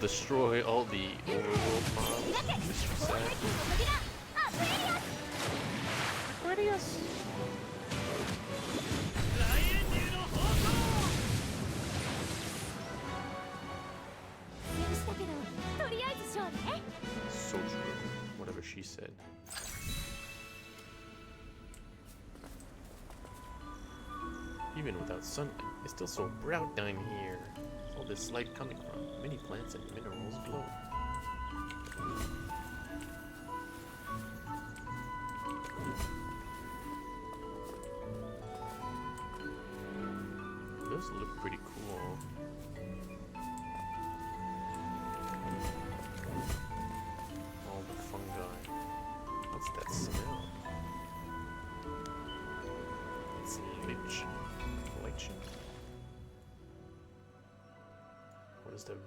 destroy all the overworld mobs. As you said. Aquarius. So true. Whatever she said. Even without sunlight, it's still so bright down here. Where's all this light coming from? Many plants and minerals glow. Those look pretty cool. All the fungi. What's that smell? It's lich. What is the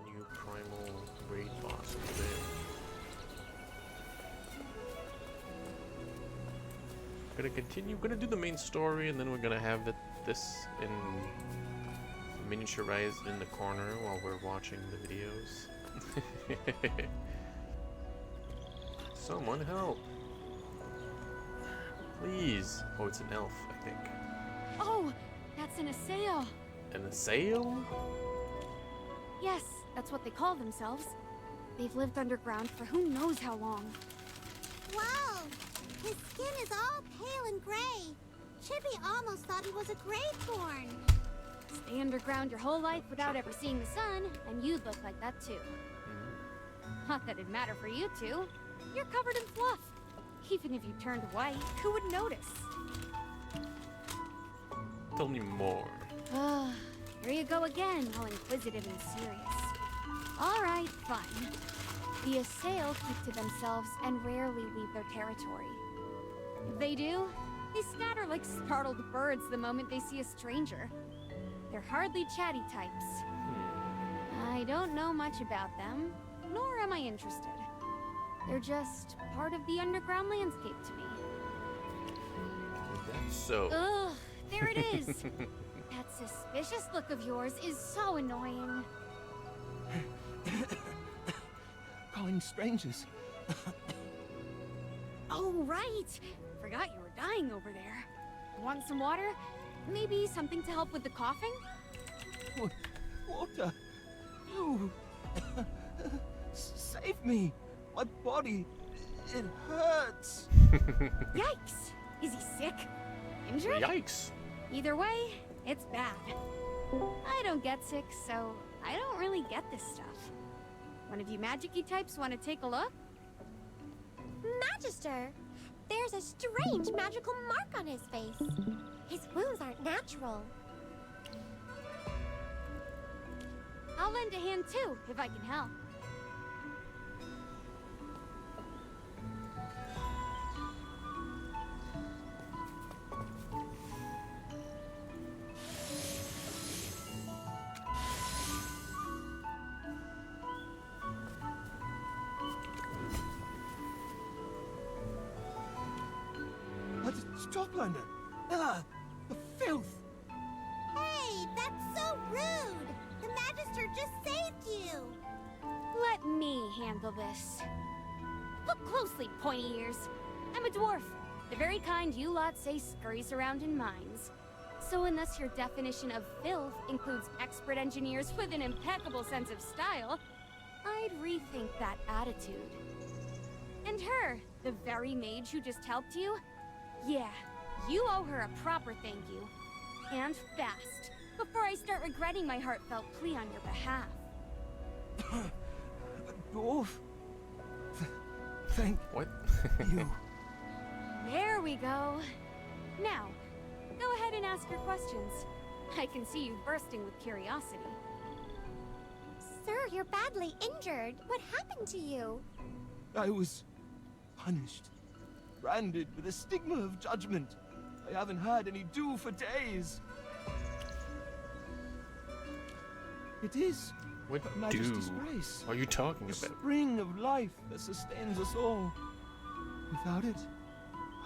new primal raid boss over there? Gonna continue, gonna do the main story, and then we're gonna have this in miniaturized in the corner while we're watching the videos. Someone help! Please! Oh, it's an elf, I think. Oh, that's an assail. An assail? Yes, that's what they call themselves. They've lived underground for who knows how long. Wow! His skin is all pale and gray. Chibi almost thought he was a Graveborn. Stay underground your whole life without ever seeing the sun, and you'd look like that too. Not that it'd matter for you two. You're covered in fluff. Even if you turned white, who would notice? Tell me more. Here you go again, all inquisitive and serious. Alright, fine. The assail keep to themselves and rarely leave their territory. If they do, they scatter like startled birds the moment they see a stranger. They're hardly chatty types. I don't know much about them, nor am I interested. They're just part of the underground landscape to me. That's so. Ugh, there it is! That suspicious look of yours is so annoying. Calling strangers. Oh, right! Forgot you were dying over there. Want some water? Maybe something to help with the coughing? Water! You! Save me! My body, it hurts! Yikes! Is he sick? Injured? Yikes! Either way, it's bad. I don't get sick, so I don't really get this stuff. One of you magic-y types want to take a look? Magister! There's a strange magical mark on his face. His wounds aren't natural. I'll lend a hand too, if I can help. Stop, London! Ah, the filth! Hey, that's so rude! The Magister just saved you! Let me handle this. Look closely, pointy ears. I'm a dwarf, the very kind you lot say scurries around in mines. So unless your definition of filth includes expert engineers with an impeccable sense of style, I'd rethink that attitude. And her, the very mage who just helped you? Yeah, you owe her a proper thank you. And fast, before I start regretting my heartfelt plea on your behalf. Dwarf? Thank What? you. There we go. Now, go ahead and ask your questions. I can see you bursting with curiosity. Sir, you're badly injured. What happened to you? I was punished. Branded with a stigma of judgment. I haven't had any dew for days. It is What Her Majesty's do grace. are you talking The about? spring of life that sustains us all. Without it,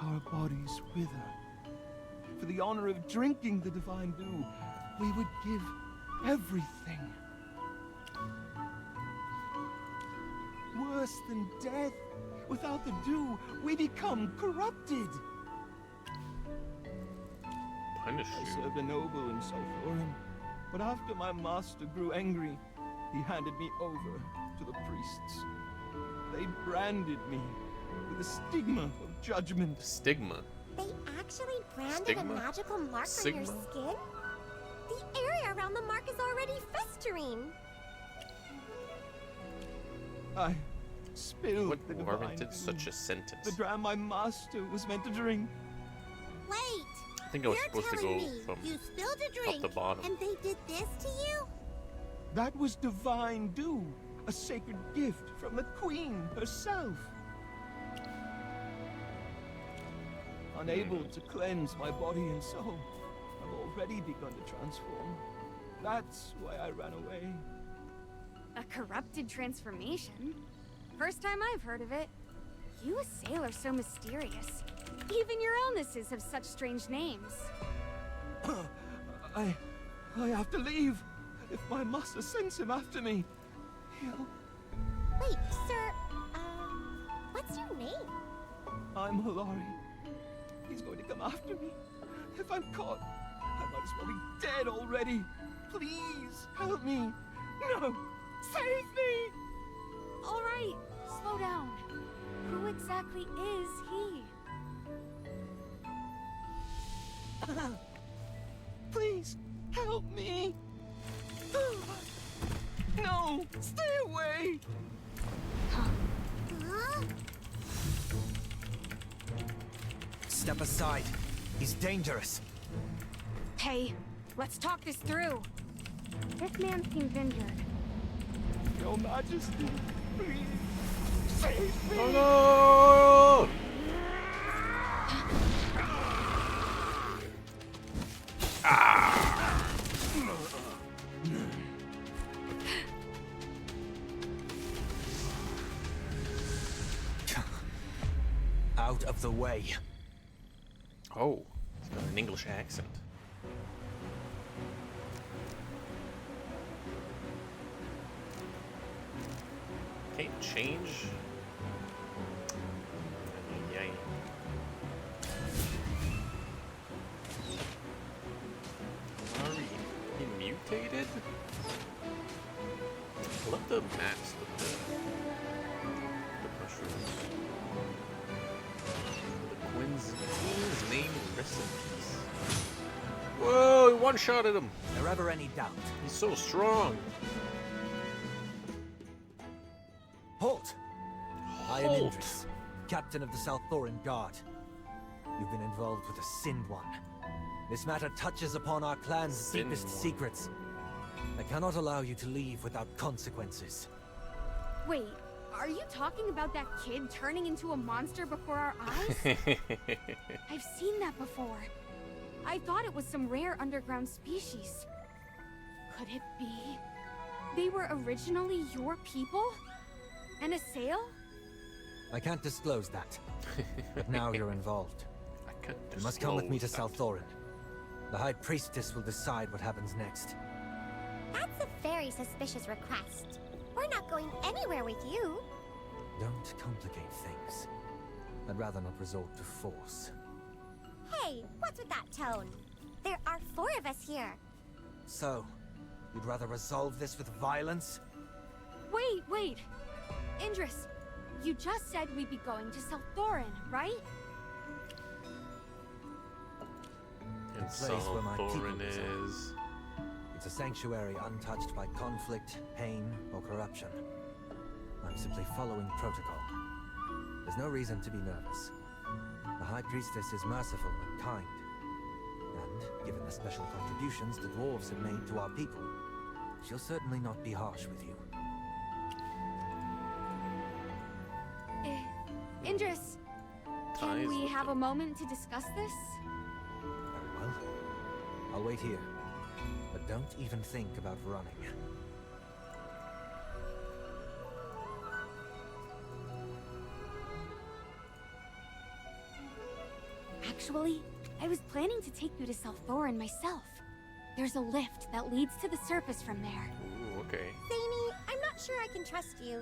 our bodies wither. For the honor of drinking the divine dew, we would give everything. worse than death. Without the dew, we become corrupted. Punish I you. served a noble in Salthorin, but after my master grew angry, he handed me over to the priests. They branded me with the stigma of judgment. Stigma. They actually branded Stigma? a magical mark Sigma? on your skin? The area around the mark is already festering. I spilled What the divine warranted dew, such a sentence? the dram my master was meant to drink. Wait, I think I was you're supposed to telling go me from you spilled a drink to bottom. and they did this to you? That was divine dew, a sacred gift from the queen herself. Unable to cleanse my body and soul, I've already begun to transform. That's why I ran away. A corrupted transformation? First time I've heard of it. You a sailor so mysterious. Even your illnesses have such strange names. I have to leave. If my master sends him after me, he'll... Wait, sir, what's your name? I'm Hilari. He's going to come after me. If I'm caught, I might as well be dead already. Please, help me. No, save me! All right, slow down. Who exactly is he? Please, help me. No, stay away. Huh? Step aside. He's dangerous. Hey, let's talk this through. This man seems injured. Your Majesty, please, save me. Oh no! Out of the way. Oh, he's got an English accent. Can't change. Yay. Are he mutated? I love the maps with the mushrooms. The Queen's name, rest in peace. Whoa, he one-shotted him. Is there ever any doubt? He's so strong. Halt! I am Halt. Indris, captain of the Salthorin Guard. You've been involved with a Sinned One. This matter touches upon our clan's Sinned deepest One. secrets. I cannot allow you to leave without consequences. Wait, are you talking about that kid turning into a monster before our eyes? I've seen that before. I thought it was some rare underground species. Could it be? They were originally your people? And a sail? I can't disclose that, but now you're involved. I can't You must come with me to disclose that. Salthorin. The High Priestess will decide what happens next. That's a very suspicious request. We're not going anywhere with you. Don't complicate things. I'd rather not resort to force. Hey, what's with that tone? There are 4 of us here. So, you'd rather resolve this with violence? Wait! Indris, you just said we'd be going to Salthorin, right? And place where my people Thorin reside. is. It's a sanctuary untouched by conflict, pain, or corruption. I'm simply following protocol. There's no reason to be nervous. The High Priestess is merciful and kind. And, given the special contributions the dwarves have made to our people, she'll certainly not be harsh with you. Indris, can Ties we with have a them. moment to discuss this? Very well. I'll wait here. But don't even think about running. Actually, I was planning to take you to Salthorin myself. There's a lift that leads to the surface from there. Ooh, okay. Zany, I'm not sure I can trust you.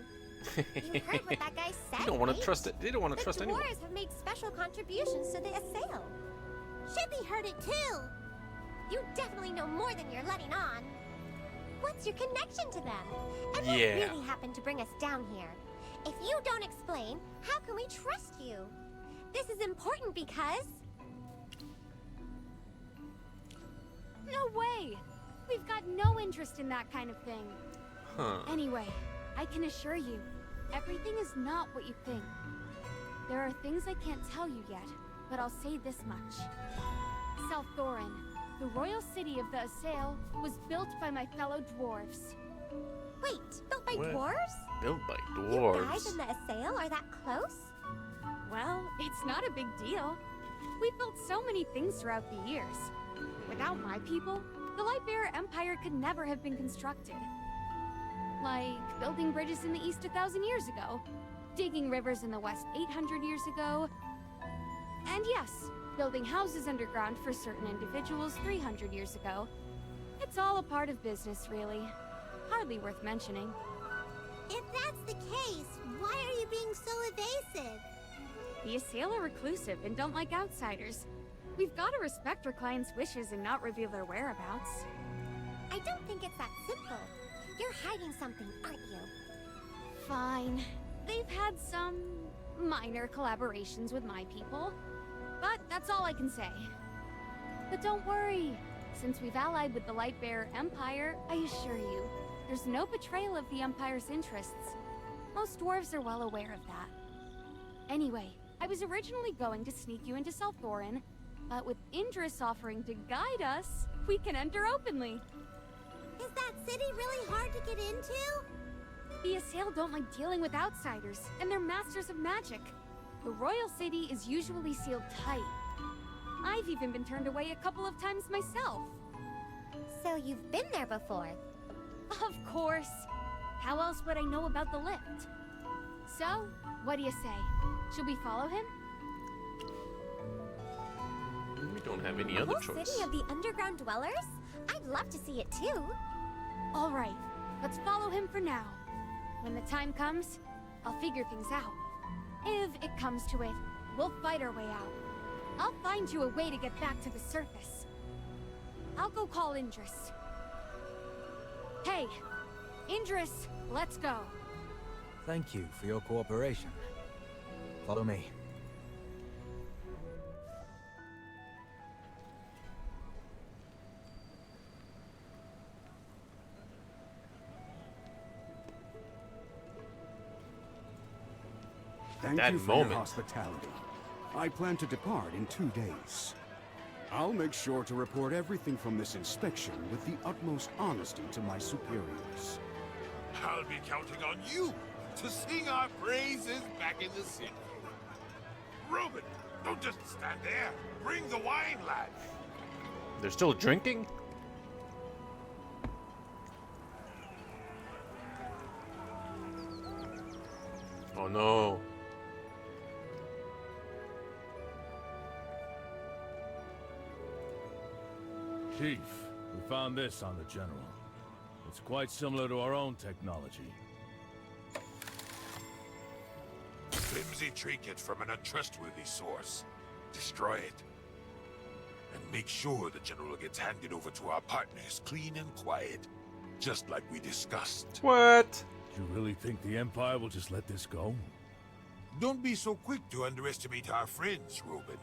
You heard what that guy said, They don't want right? to trust it. They don't want to trust The anyone. dwarves have made special contributions to the assail. Chippy heard it too. You definitely know more than you're letting on. What's your connection to them? And what Yeah. really happened to bring us down here? If you don't explain, how can we trust you? This is important because... No way! We've got no interest in that kind of thing. Huh. Anyway, I can assure you, everything is not what you think. There are things I can't tell you yet, but I'll say this much. South Thorin, the royal city of the Assail, was built by my fellow dwarves. Wait, built by What? dwarves? Built by You guys dwarves. in the assail are that close? Well, it's not a big deal. We've built so many things throughout the years. Without my people, the Lightbearer Empire could never have been constructed. Like building bridges in the east 1,000 years ago, digging rivers in the west 800 years ago, and yes, building houses underground for certain individuals 300 years ago. It's all a part of business, really. Hardly worth mentioning. If that's the case, why are you being so evasive? The Assail are reclusive and don't like outsiders. We've got to respect our clients' wishes and not reveal their whereabouts. I don't think it's that simple. You're hiding something, aren't you? Fine. They've had some minor collaborations with my people, but that's all I can say. But don't worry. Since we've allied with the Lightbearer Empire, I assure you, there's no betrayal of the Empire's interests. Most dwarves are well aware of that. Anyway, I was originally going to sneak you into South Thorin, but with Indris offering to guide us, we can enter openly. Is that city really hard to get into? The Assail don't like dealing with outsiders, and they're masters of magic. The royal city is usually sealed tight. I've even been turned away a couple of times myself. So you've been there before? Of course. How else would I know about the lift? So, what do you say? Should we follow him? We don't have any The other whole choice. city of the underground dwellers? I'd love to see it too. All right, let's follow him for now. When the time comes, I'll figure things out. If it comes to it, we'll fight our way out. I'll find you a way to get back to the surface. I'll go call Indris. Hey, Indris, let's go. Thank you for your cooperation. Follow me. Thank That you for moment. your hospitality. I plan to depart in 2 days. I'll make sure to report everything from this inspection with the utmost honesty to my superiors. I'll be counting on you to sing our praises back in the city. Reuben, don't just stand there. Bring the wine, lad. They're still drinking? Oh no. Chief, we found this on the General. It's quite similar to our own technology. Flimsy trinket from an untrustworthy source. Destroy it. And make sure the General gets handed over to our partners clean and quiet. Just like we discussed. What? Do you really think the Empire will just let this go? Don't be so quick to underestimate our friends, Reuben.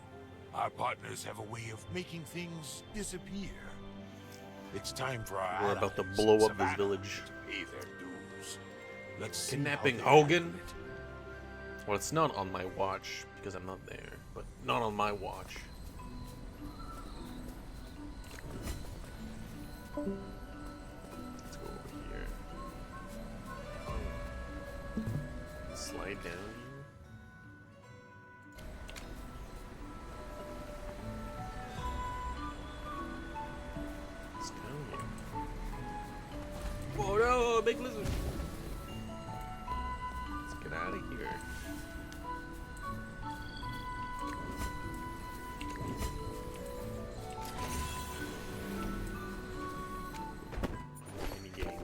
Our partners have a way of making things disappear. It's time for our We're about to allies blow in up this Savannah village. to pay their dues. Let's see how Kidnapping they Hogan? handle it. Well, it's not on my watch because I'm not there, but not on my watch. Let's go over here. Slide down here. Let's go here. Whoa, no, big lizard! Let's get out of here. Mini game.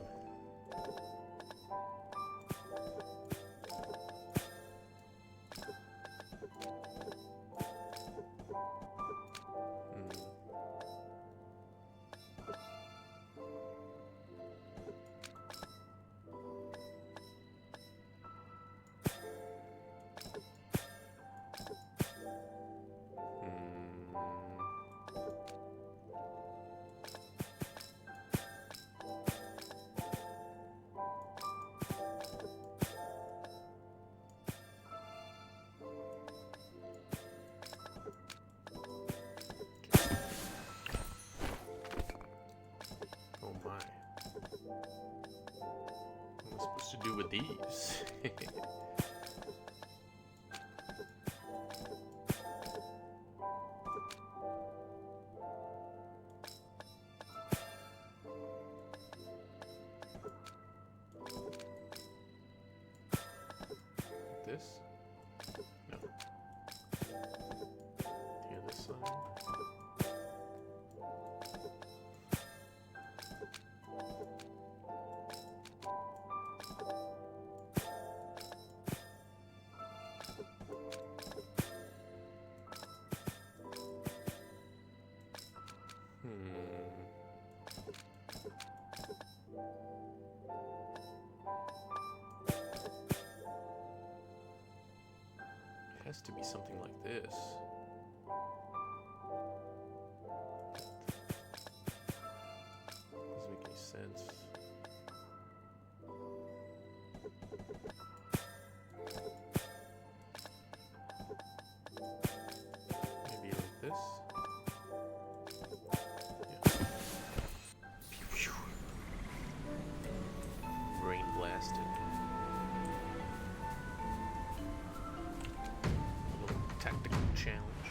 with these. This? No. The other side. It has to be something like this. Doesn't make any sense. Maybe like this. Yeah. Phew, phew. Brain blasted. Tactical challenge.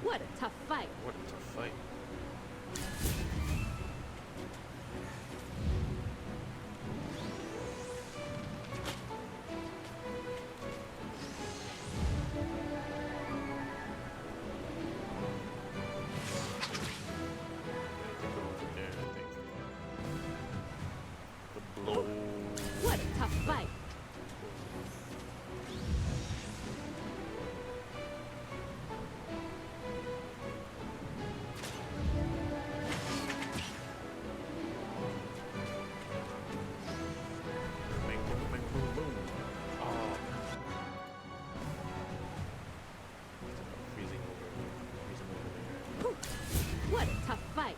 What a tough fight. What a tough fight. Over there, I think. The blow. What a tough fight. Bang, boom, bang, boom, boom. Oh. Freezing over there. What a tough fight.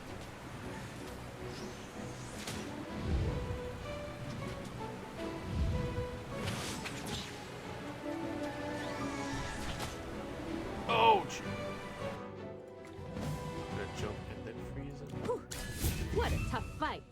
Oh, gee. Gotta jump and then freeze him. What a tough fight.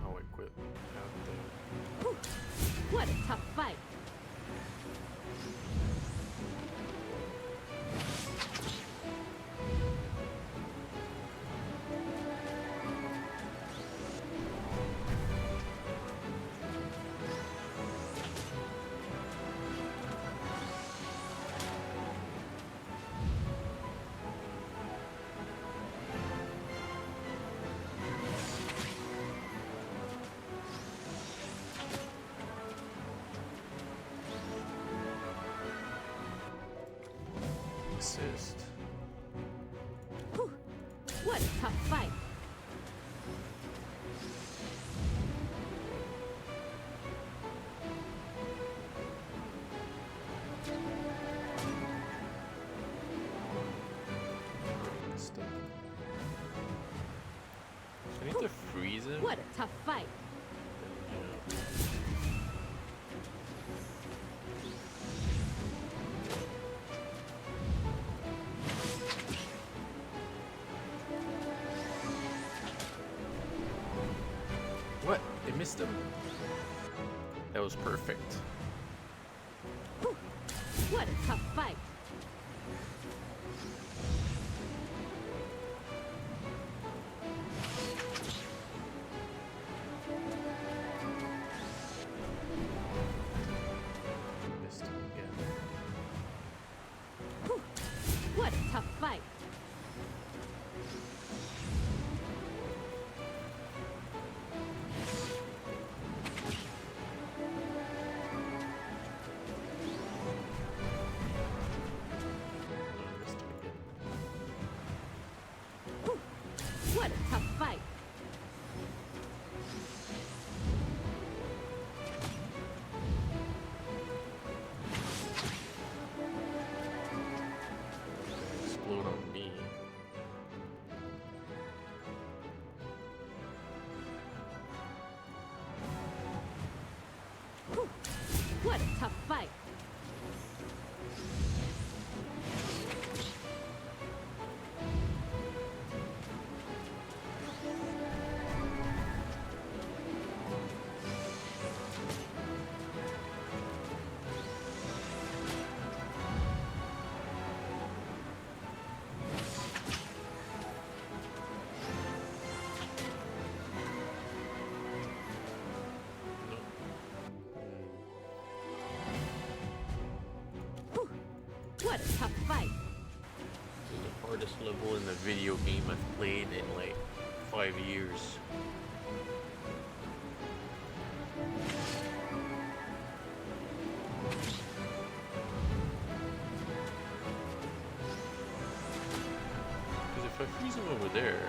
How I quit out there. What a tough fight. Assist. What a tough fight. Stick. So I need to freeze him. What a tough fight. Yeah. What? It missed him? That was perfect. What a tough fight. Missed him again. What a tough fight. Missed him again. What a tough fight. What a tough fight. This is the hardest level in the video game I've played in like 5 years. Because if I freeze him over there.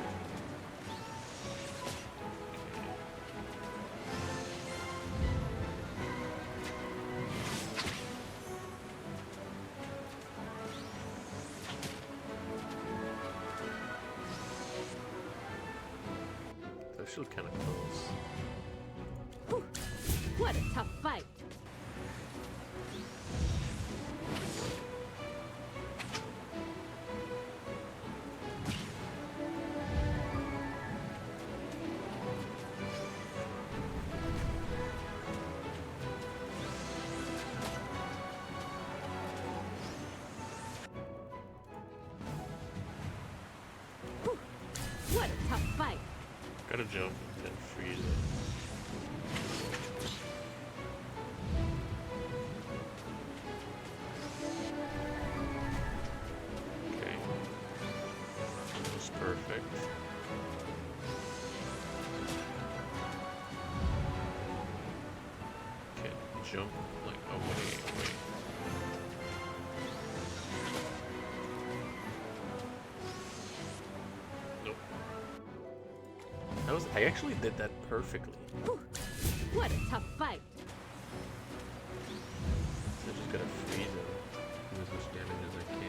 They're still kind of close. Whew. What a tough fight. Whew. What a tough fight. Gotta jump and freeze it. Okay. That was perfect. Can't jump like away. Nope. I actually did that perfectly. Whew. What a tough fight. So I just gotta freeze him. Do as much damage as I can.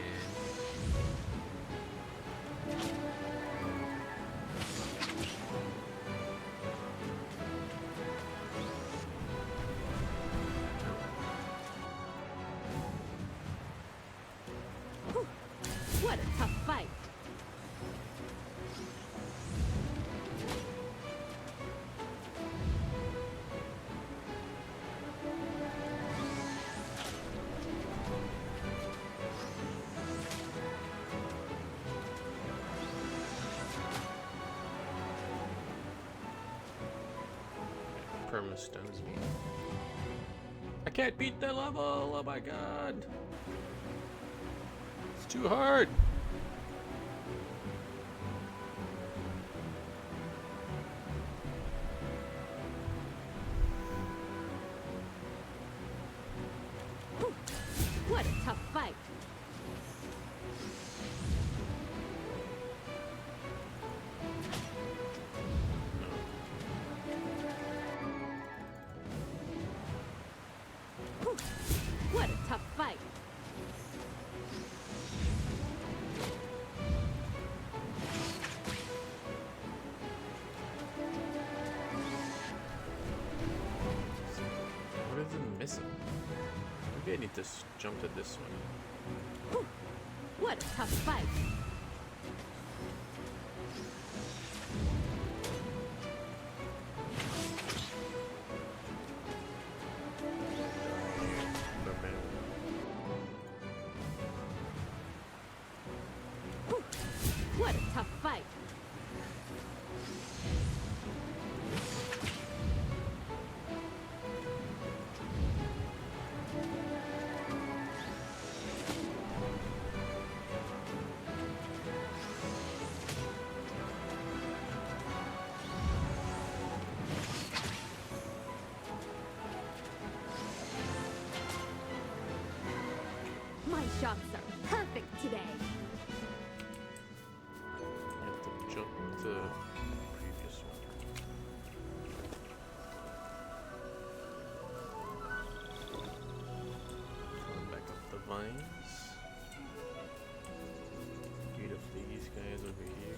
Whew. What a tough fight. Perma stuns me. I can't beat the level! Oh my god! It's too hard! Whew. What a tough fight. Whew. What a tough fight. What is it missing? Maybe I need to jump to this one. Whew. What a tough fight. Whew. What a tough fight. My shots are perfect today. I have to jump to the previous one. Going back up the vines. Beautifully, these guys over here.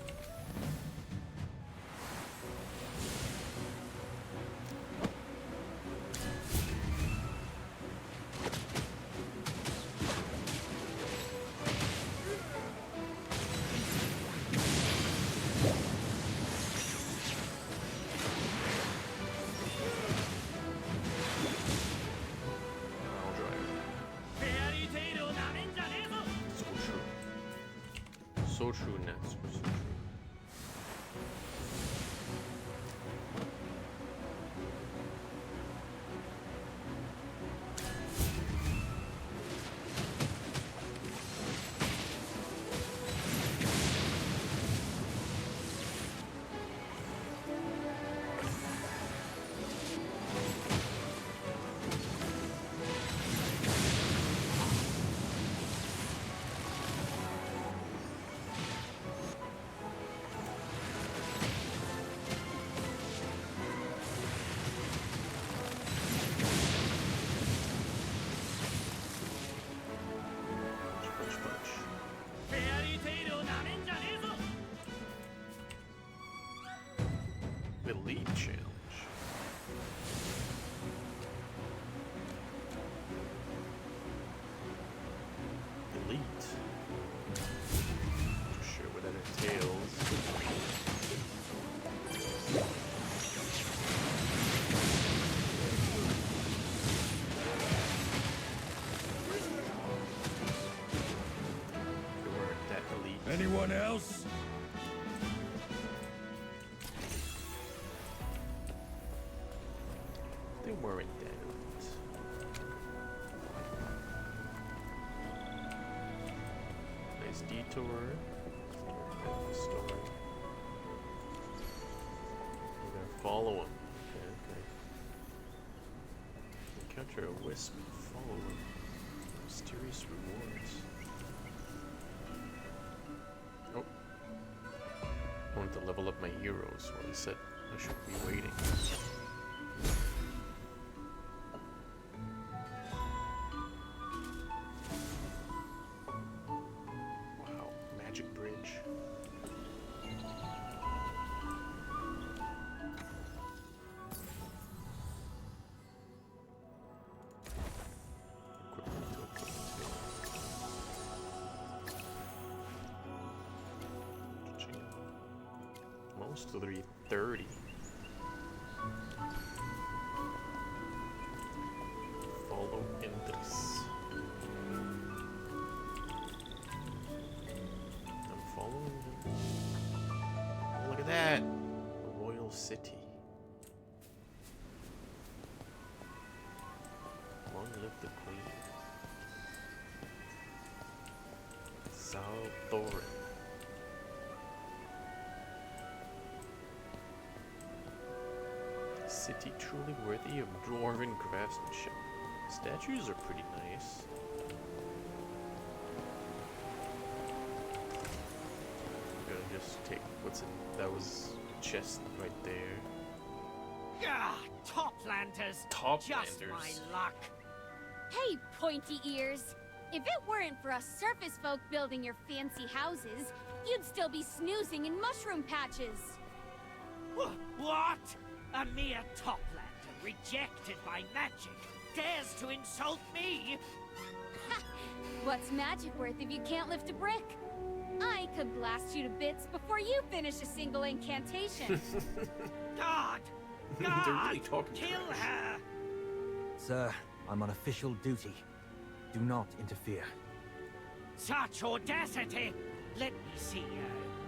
I'll drive. So true. So true, Nats. So true. Elite challenge. Elite. Not sure what that entails. They weren't that elite. Anyone else? They weren't that elite. Nice detour. Story. We're gonna follow him. Okay, okay. Encounter a wisp. Follow him. Mysterious rewards. Oh. I wanted to level up my heroes. Well, he said I should be waiting. Wow, magic bridge. Equipment to equipment. Almost to 330. Follow Endris. I'm following him. Oh, look at that! A royal city. Long live the queen. Thorin. City truly worthy of dwarven craftsmanship. Statues are pretty nice. I'm gonna just take what's in that was a chest right there. Ah, Toplanders! Just my Toplanders. luck. Hey, pointy ears. If it weren't for us surface folk building your fancy houses, you'd still be snoozing in mushroom patches. What? A mere Toplander, rejected by magic, dares to insult me? What's magic worth if you can't lift a brick? I could blast you to bits before you finish a single incantation. God! They're God! really talking Kill trash. her! Sir, I'm on official duty. Do not interfere. Such audacity! Let me see,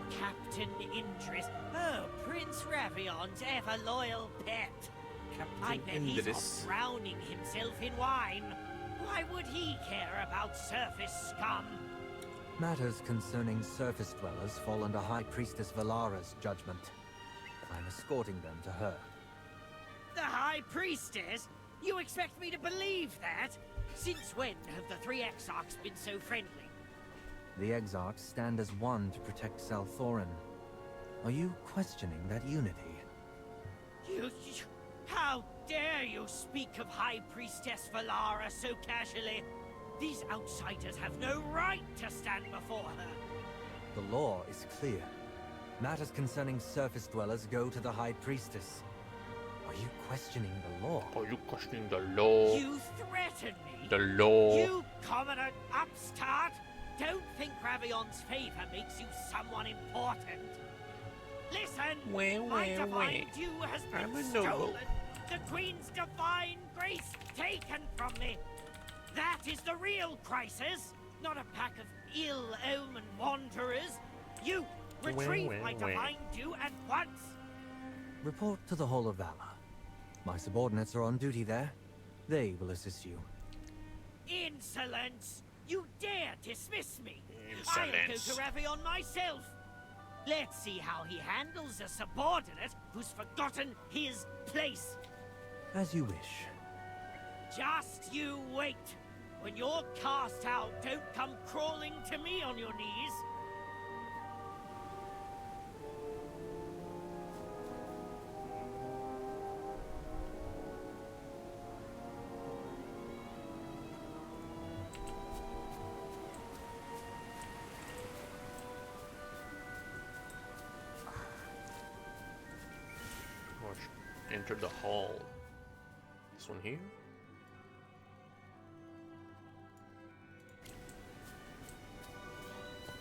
Captain Interest. Oh, Prince Ravion's ever-loyal pet. I bet he's Indris. off drowning himself in wine. Why would he care about surface scum? Matters concerning surface dwellers fall under High Priestess Valara's judgment. I'm escorting them to her. The High Priestess? You expect me to believe that? Since when have the three Exarchs been so friendly? The Exarchs stand as one to protect Thorin. Are you questioning that unity? You... How dare you speak of High Priestess Valara so casually? These outsiders have no right to stand before her. The law is clear. Matters concerning surface dwellers go to the High Priestess. Are you questioning the law? Are you questioning the law? You threaten me? The law. You commoner upstart! Don't think Ravion's favor makes you someone important. Listen! My divine due has I'm been a noble. stolen! The Queen's divine grace taken from me! That is the real crisis! Not a pack of ill-omened wanderers! You retrieve my divine due at once! Report to the Hall of Valor. My subordinates are on duty there. They will assist you. Insolence! You dare dismiss me! Insolence. I'll go to Ravion myself! Let's see how he handles a subordinate who's forgotten his place! As you wish. Just you wait! When you're cast out, don't come crawling to me on your knees! Enter the hall. This one here?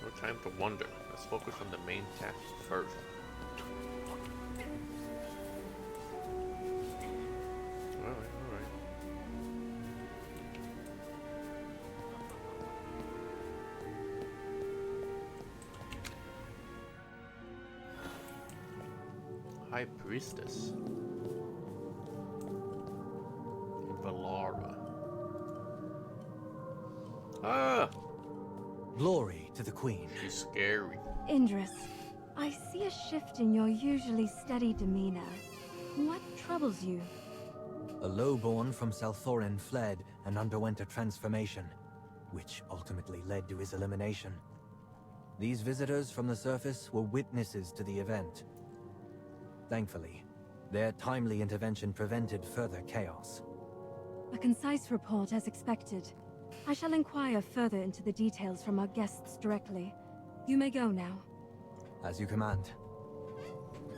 No time to wonder. Let's focus on the main task first. Alright, alright. High Priestess. Valara. Ah! Glory to the Queen. She's scary. Indris, I see a shift in your usually steady demeanor. What troubles you? A lowborn from Salthorin fled and underwent a transformation, which ultimately led to his elimination. These visitors from the surface were witnesses to the event. Thankfully, their timely intervention prevented further chaos. A concise report as expected. I shall inquire further into the details from our guests directly. You may go now. As you command.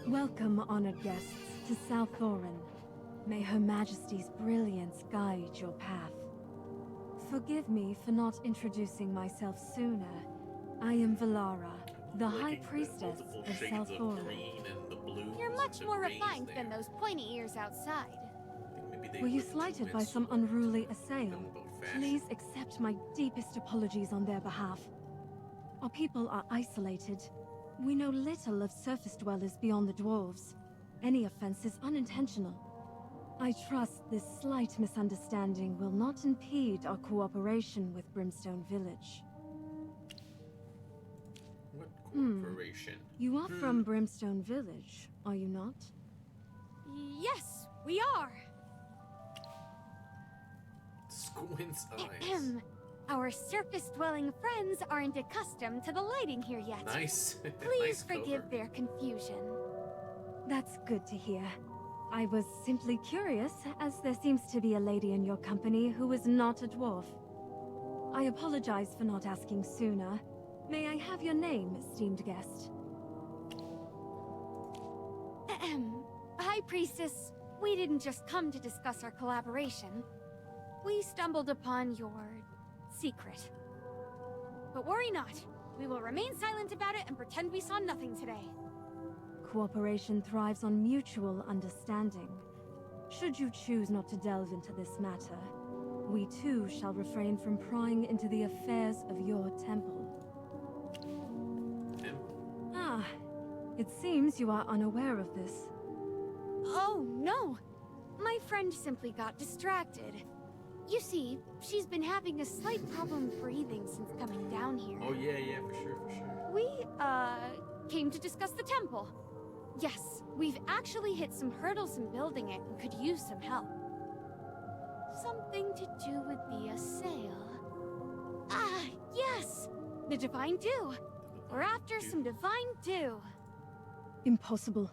Welcome, honored guests, to Salthorin. May Her Majesty's brilliance guide your path. Forgive me for not introducing myself sooner. I am Valara, the High Priestess of Salthorin. You're much more refined than those pointy ears outside. Were you slighted by some unruly assail? Please accept my deepest apologies on their behalf. Our people are isolated. We know little of surface dwellers beyond the dwarves. Any offense is unintentional. I trust this slight misunderstanding will not impede our cooperation with Brimstone Village. What cooperation? You are from Brimstone Village, are you not? Yes, we are. Squint's eyes. Our surface-dwelling friends aren't accustomed to the lighting here yet. Nice. Please Nice forgive cover. their confusion. That's good to hear. I was simply curious, as there seems to be a lady in your company who is not a dwarf. I apologize for not asking sooner. May I have your name, esteemed guest? High Priestess, we didn't just come to discuss our collaboration. We stumbled upon your secret. But worry not. We will remain silent about it and pretend we saw nothing today. Cooperation thrives on mutual understanding. Should you choose not to delve into this matter, we too shall refrain from prying into the affairs of your temple. Ah, it seems you are unaware of this. Oh, no. My friend simply got distracted. You see, she's been having a slight problem breathing since coming down here. Oh yeah, for sure, for sure. We, came to discuss the temple. Yes, we've actually hit some hurdles in building it and could use some help. Something to do with the assail. Ah, yes! The Divine Dew! We're after some Divine Dew. Impossible.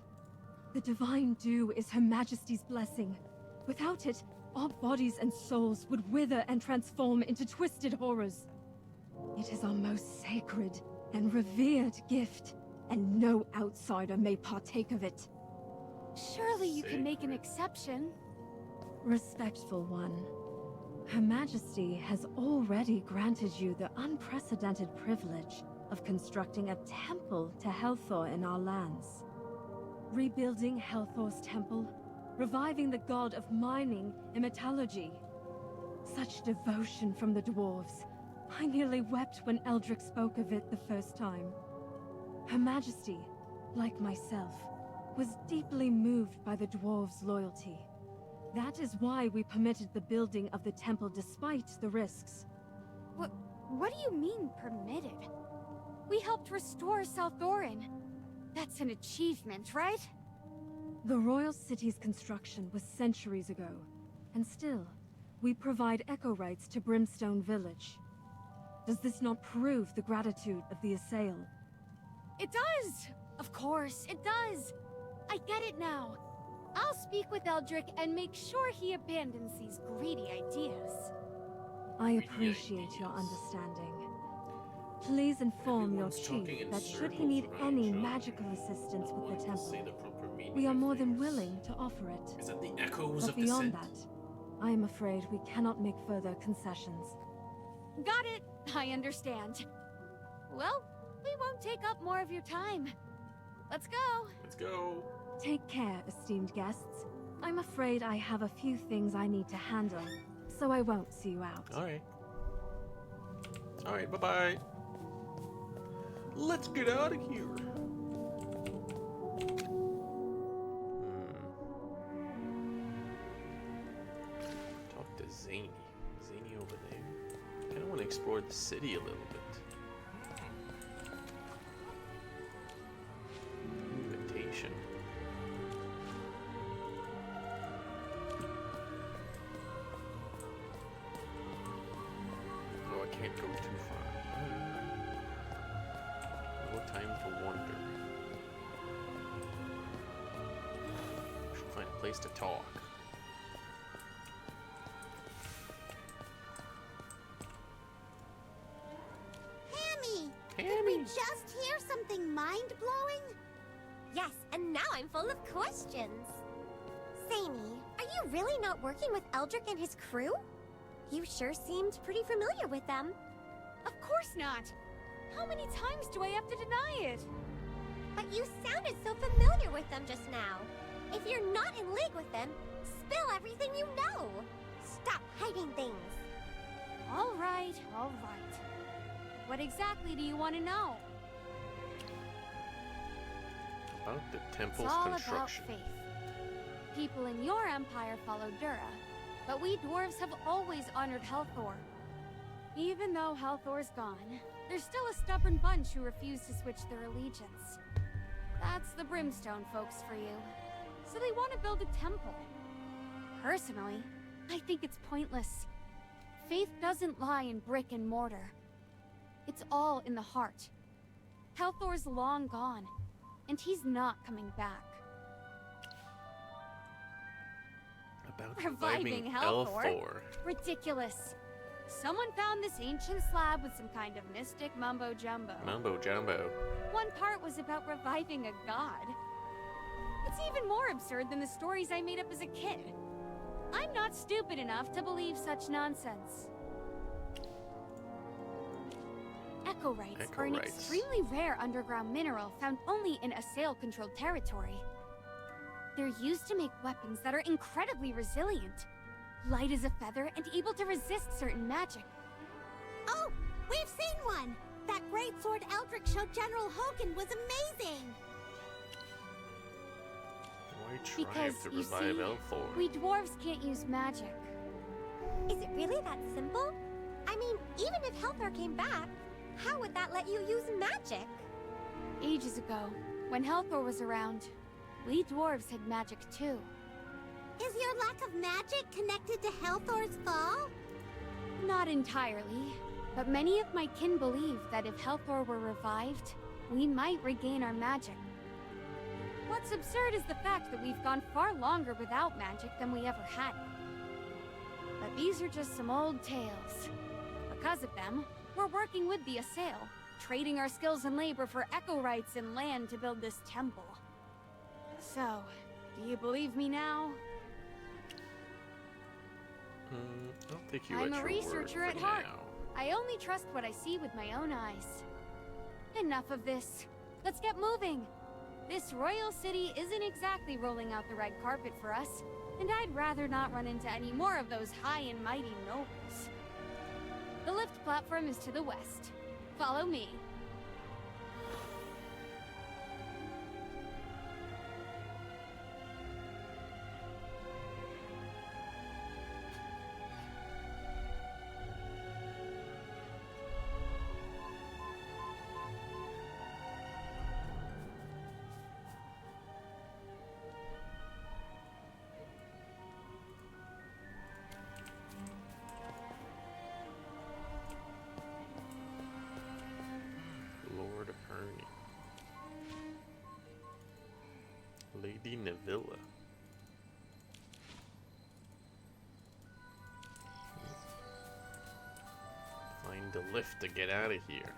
The Divine Dew is Her Majesty's blessing. Without it, our bodies and souls would wither and transform into twisted horrors. It is our most sacred and revered gift, and no outsider may partake of it. Surely you can make an exception. Respectful one. Her Majesty has already granted you the unprecedented privilege of constructing a temple to Helthor in our lands. Rebuilding Helthor's temple, reviving the god of mining and metallurgy. Such devotion from the dwarves. I nearly wept when Eldrick spoke of it the first time. Her Majesty, like myself, was deeply moved by the dwarves' loyalty. That is why we permitted the building of the temple despite the risks. What do you mean, permitted? We helped restore Salthorin. That's an achievement, right? The royal city's construction was centuries ago, and still, we provide echo rights to Brimstone Village. Does this not prove the gratitude of the assail? It does! Of course, it does! I get it now. I'll speak with Eldrick and make sure he abandons these greedy ideas. I appreciate your understanding. Please inform your Everyone's talking chief in that should he circles need around any each other. magical assistance with Wanting the to say temple, the proper meaning we are of more than things. willing to offer it. Is that the echoes But of the beyond scent? that, I am afraid we cannot make further concessions. Got it. I understand. Well, we won't take up more of your time. Let's go. Let's go. Take care, esteemed guests. I'm afraid I have a few things I need to handle, so I won't see you out. Alright. Alright, bye-bye. Let's get out of here. Talk to Zany. Zany over there. Kind of want to explore the city a little bit. Invitation. Oh, I can't go too far. No time to wander. Should find a place to talk. Hammy! Did Hammy! we just hear something mind-blowing? Yes, and now I'm full of questions. Sammy, are you really not working with Eldrick and his crew? You sure seemed pretty familiar with them. Of course not. How many times do I have to deny it? But you sounded so familiar with them just now. If you're not in league with them, spill everything you know. Stop hiding things. All right, all right. What exactly do you want to know? About the It's temple's all construction. about faith. People in your empire follow Dura, but we dwarves have always honored Helthor. Even though Helthor's gone, there's still a stubborn bunch who refuse to switch their allegiance. That's the Brimstone folks for you. So they want to build a temple. Personally, I think it's pointless. Faith doesn't lie in brick and mortar. It's all in the heart. Helthor's long gone, and he's not coming back. About Reviving Helthor? Ridiculous. Someone found this ancient slab with some kind of mystic mumbo-jumbo. Mumbo jumbo. One part was about reviving a god. It's even more absurd than the stories I made up as a kid. I'm not stupid enough to believe such nonsense. Echorites are an Echorites. extremely rare underground mineral found only in Assail-controlled territory. They're used to make weapons that are incredibly resilient, light as a feather, and able to resist certain magic. Oh, we've seen one! That great sword Eldrick showed General Hogan was amazing! Why try Because, to you revive see, Elthor? we dwarves can't use magic. Is it really that simple? I mean, even if Helthor came back, how would that let you use magic? Ages ago, when Helthor was around, we dwarves had magic too. Is your lack of magic connected to Helthor's fall? Not entirely, but many of my kin believe that if Helthor were revived, we might regain our magic. What's absurd is the fact that we've gone far longer without magic than we ever had. But these are just some old tales. Because of them, we're working with the Assail, trading our skills and labor for echo rights and land to build this temple. So, do you believe me now? I'll take you I'm at a your researcher word at for heart. now. I only trust what I see with my own eyes. Enough of this. Let's get moving. This royal city isn't exactly rolling out the red carpet for us, and I'd rather not run into any more of those high and mighty nobles. The lift platform is to the west. Follow me. Lord Ernie. Lady Nevilla. Find a lift to get out of here.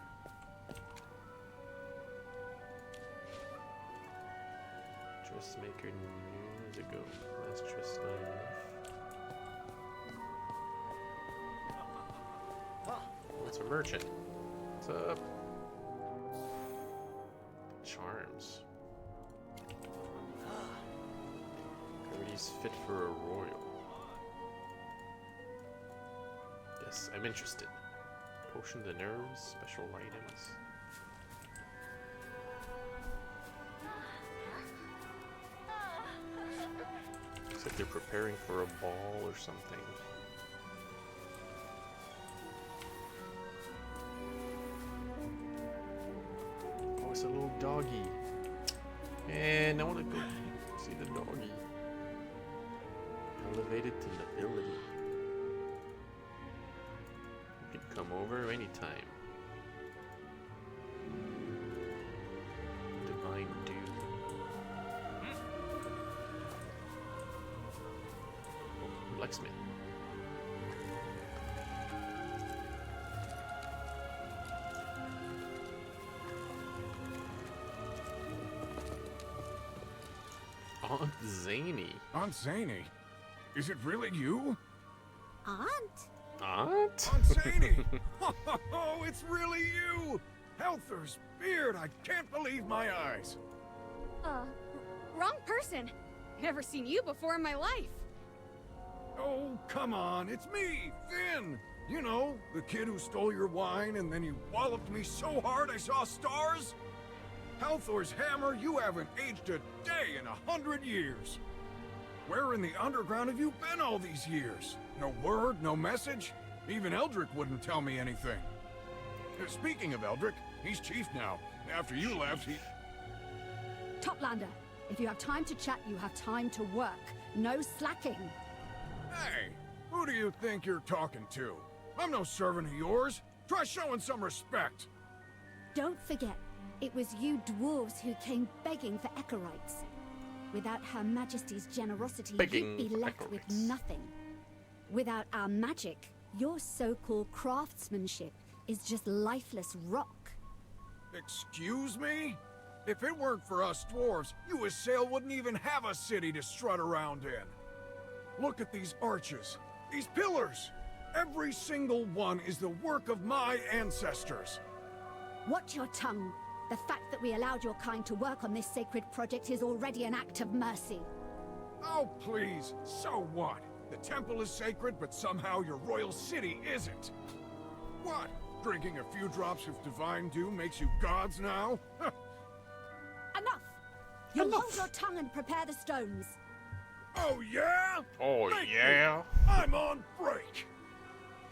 Dressmaker years ago. Last dress knife. Oh, it's a merchant. What's up? Charms. Gravity's fit for a royal. Yes, I'm interested. Potion of the nerves, special items. Looks like they're preparing for a ball or something. Oh, it's a little doggy. And I want to go see the doggy. Elevated to nobility. You can come over anytime. Divine Dew. Oh, likes me. Aunt Zany. Aunt Zany? Is it really you? Aunt? Aunt? Aunt Zany! Oh, it's really you! Helther's beard, I can't believe my eyes. Wrong person. Never seen you before in my life. Oh, come on, it's me, Finn! You know, the kid who stole your wine and then you walloped me so hard I saw stars? Halthor's hammer, you haven't aged a day in 100 years. Where in the underground have you been all these years? No word, no message? Even Eldrick wouldn't tell me anything. Speaking of Eldrick, he's chief now. After you left, he... Toplander, if you have time to chat, you have time to work. No slacking. Hey, who do you think you're talking to? I'm no servant of yours. Try showing some respect. Don't forget, it was you dwarves who came begging for Echorites. Without Her Majesty's generosity, Begging you'd be left with nothing. Without our magic, your so-called craftsmanship is just lifeless rock. Excuse me? If it weren't for us dwarves, Uasail wouldn't even have a city to strut around in. Look at these arches, these pillars. Every single one is the work of my ancestors. Watch your tongue. The fact that we allowed your kind to work on this sacred project is already an act of mercy. Oh, please. So what? The temple is sacred, but somehow your royal city isn't. What? Drinking a few drops of divine dew makes you gods now? Enough! You'll hold your tongue and prepare the stones. Oh, yeah? Oh, Thank yeah? you. I'm on break.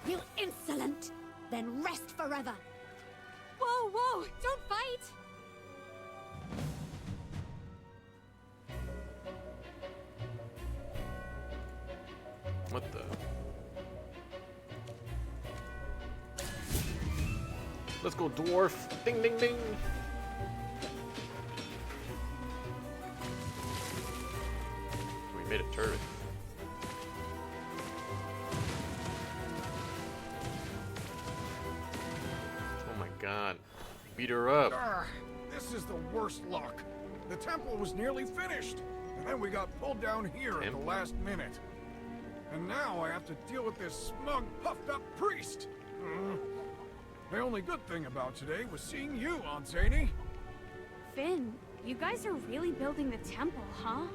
You insolent! Then rest forever. Whoa, whoa! Don't fight! What the? Let's go, dwarf! Ding, ding, ding! We made a turret. Oh my god. Beat her up. This is the worst luck. The temple was nearly finished, and then we got pulled down here at the last minute. And now I have to deal with this smug, puffed-up priest. The only good thing about today was seeing you, Aunt Zany. Finn, you guys are really building the temple, huh?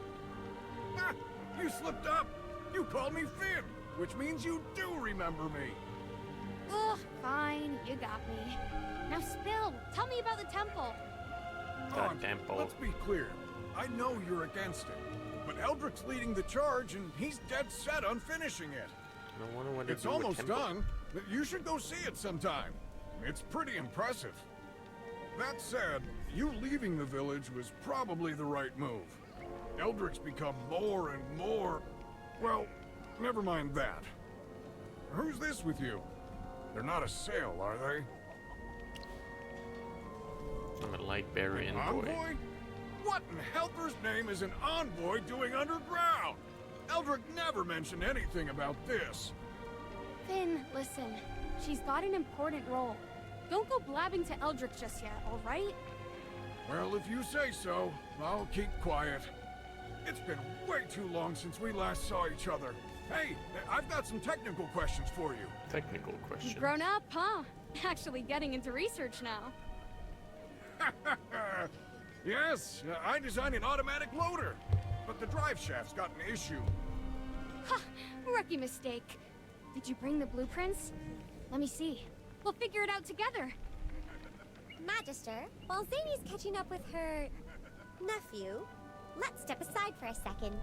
Ah, you slipped up. You called me Finn, which means you do remember me. Ugh, fine, you got me. Now spill, tell me about the temple. Aunt, temple. let's be clear. I know you're against it, but Eldrick's leading the charge, and he's dead set on finishing it. I wonder what to It's do with almost temple. done, but you should go see it sometime. It's pretty impressive. That said, you leaving the village was probably the right move. Eldrick's become more and more... Well, never mind that. Who's this with you? They're not a sail, are they? I'm a light bearer An envoy. envoy? What in Helper's name is an envoy doing underground? Eldrick never mentioned anything about this. Finn, listen. She's got an important role. Don't go blabbing to Eldrick just yet, alright? Well, if you say so, I'll keep quiet. It's been way too long since we last saw each other. Hey, I've got some technical questions for you. Technical question. You've grown up, huh? Actually getting into research now. Yes, I designed an automatic loader, but the drive shaft's got an issue. Ha! Rookie mistake. Did you bring the blueprints? Let me see. We'll figure it out together. Magister, while Zany's catching up with her nephew, let's step aside for a second.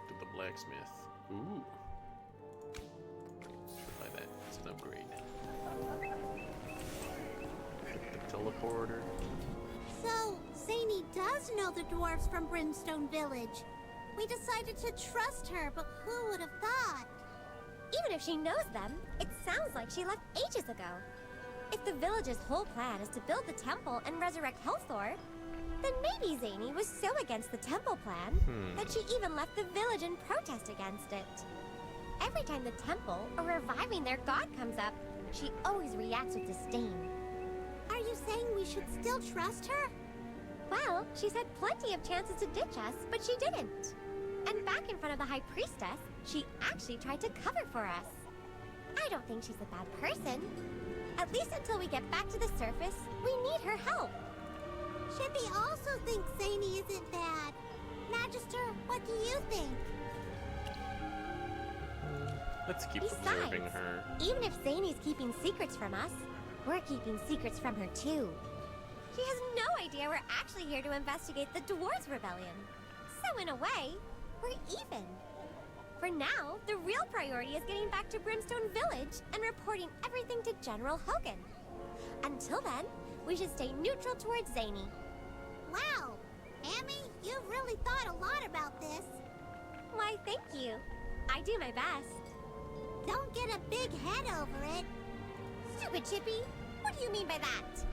To the blacksmith. Ooh. Should buy that. It's an upgrade. The teleporter. So, Zany does know the dwarves from Brimstone Village. We decided to trust her, but who would have thought? Even if she knows them, it sounds like she left ages ago. If the village's whole plan is to build the temple and resurrect Helthor, then maybe Zany was so against the temple plan that she even left the village in protest against it. Every time the temple or reviving their god comes up, she always reacts with disdain. Are you saying we should still trust her? Well, she's had plenty of chances to ditch us, but she didn't. And back in front of the High Priestess, she actually tried to cover for us. I don't think she's a bad person. At least until we get back to the surface, we need her help. Chippy also thinks Zany isn't bad. Magister, what do you think? Let's keep Besides, observing her. Even if Zany's keeping secrets from us, we're keeping secrets from her too. She has no idea we're actually here to investigate the Dwarves' Rebellion. So in a way, we're even. For now, the real priority is getting back to Brimstone Village and reporting everything to General Hogan. Until then, we should stay neutral towards Zany. Wow! Amy, you've really thought a lot about this. Why, thank you. I do my best. Don't get a big head over it. Stupid Chippy! What do you mean by that?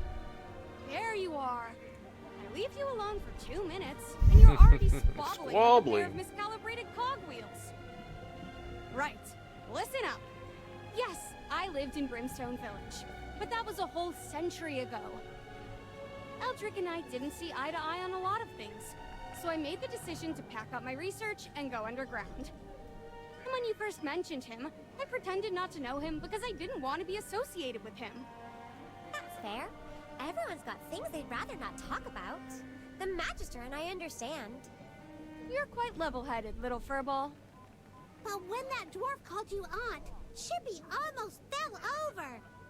There you are. I leave you alone for 2 minutes, and you're already squabbling on a pair of miscalibrated cogwheels. Right. Listen up. Yes, I lived in Brimstone Village, but that was a whole century ago. Eldrick and I didn't see eye to eye on a lot of things, so I made the decision to pack up my research and go underground. And when you first mentioned him, I pretended not to know him because I didn't want to be associated with him. That's fair. Everyone's got things they'd rather not talk about. The Magister and I understand. You're quite level-headed, little furball. But when that dwarf called you aunt, Chippy almost fell over.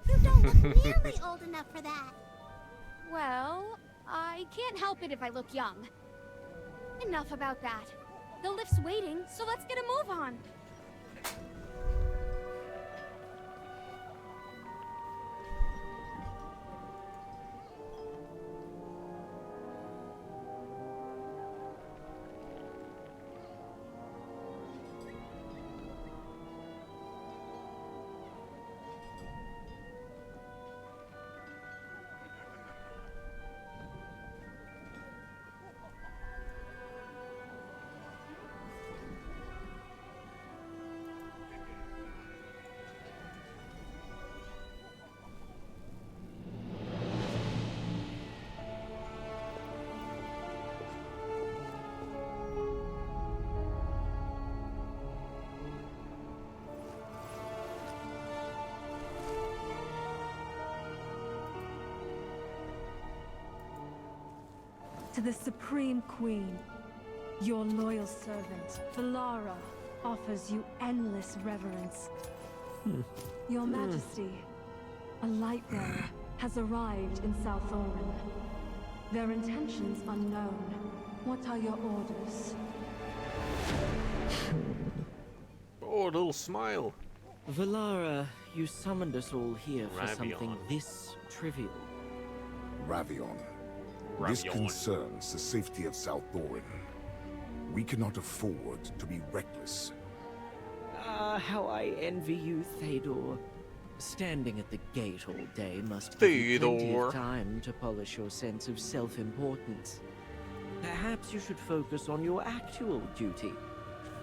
You don't look nearly old enough for that. Well, I can't help it if I look young. Enough about that. The lift's waiting, so let's get a move on. To the Supreme Queen, your loyal servant, Valara, offers you endless reverence. Your Majesty, a light bearer has arrived in South Orin. Their intentions unknown. What are your orders? Oh, a little smile. Valara, you summoned us all here for Ravion. something this trivial. Ravion. This concerns the safety of South Orin. We cannot afford to be reckless. Ah, how I envy you, Théodore. Standing at the gate all day must give you plenty Théodore. of time to polish your sense of self-importance. Perhaps you should focus on your actual duty.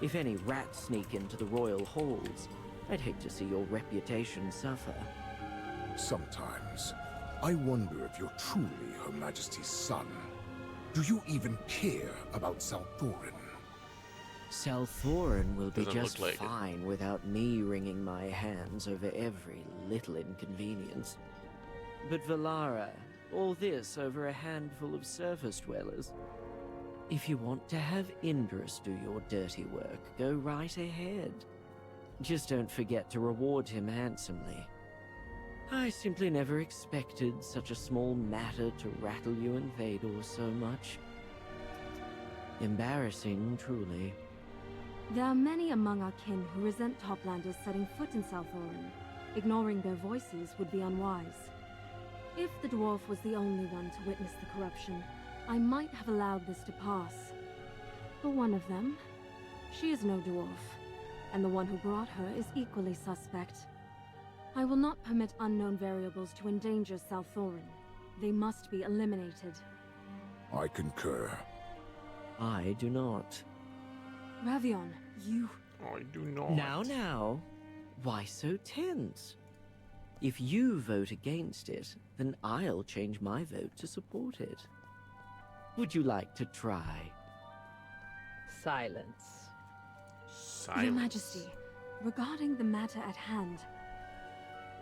If any rats sneak into the royal halls, I'd hate to see your reputation suffer. Sometimes, I wonder if you're truly Her Majesty's son. Do you even care about Salthorin? Salthorin will be Doesn't just look like it. fine without me wringing my hands over every little inconvenience. But Valara, all this over a handful of surface dwellers. If you want to have Indris do your dirty work, go right ahead. Just don't forget to reward him handsomely. I simply never expected such a small matter to rattle you and Thaydor so much. Embarrassing, truly. There are many among our kin who resent Toplanders setting foot in Salthorin. Ignoring their voices would be unwise. If the dwarf was the only one to witness the corruption, I might have allowed this to pass. For one of them, she is no dwarf, and the one who brought her is equally suspect. I will not permit unknown variables to endanger Salthorin. They must be eliminated. I concur. I do not. Ravion, you... I do not. Now, why so tense? If you vote against it, then I'll change my vote to support it. Would you like to try? Silence. Silence. Your Majesty, regarding the matter at hand...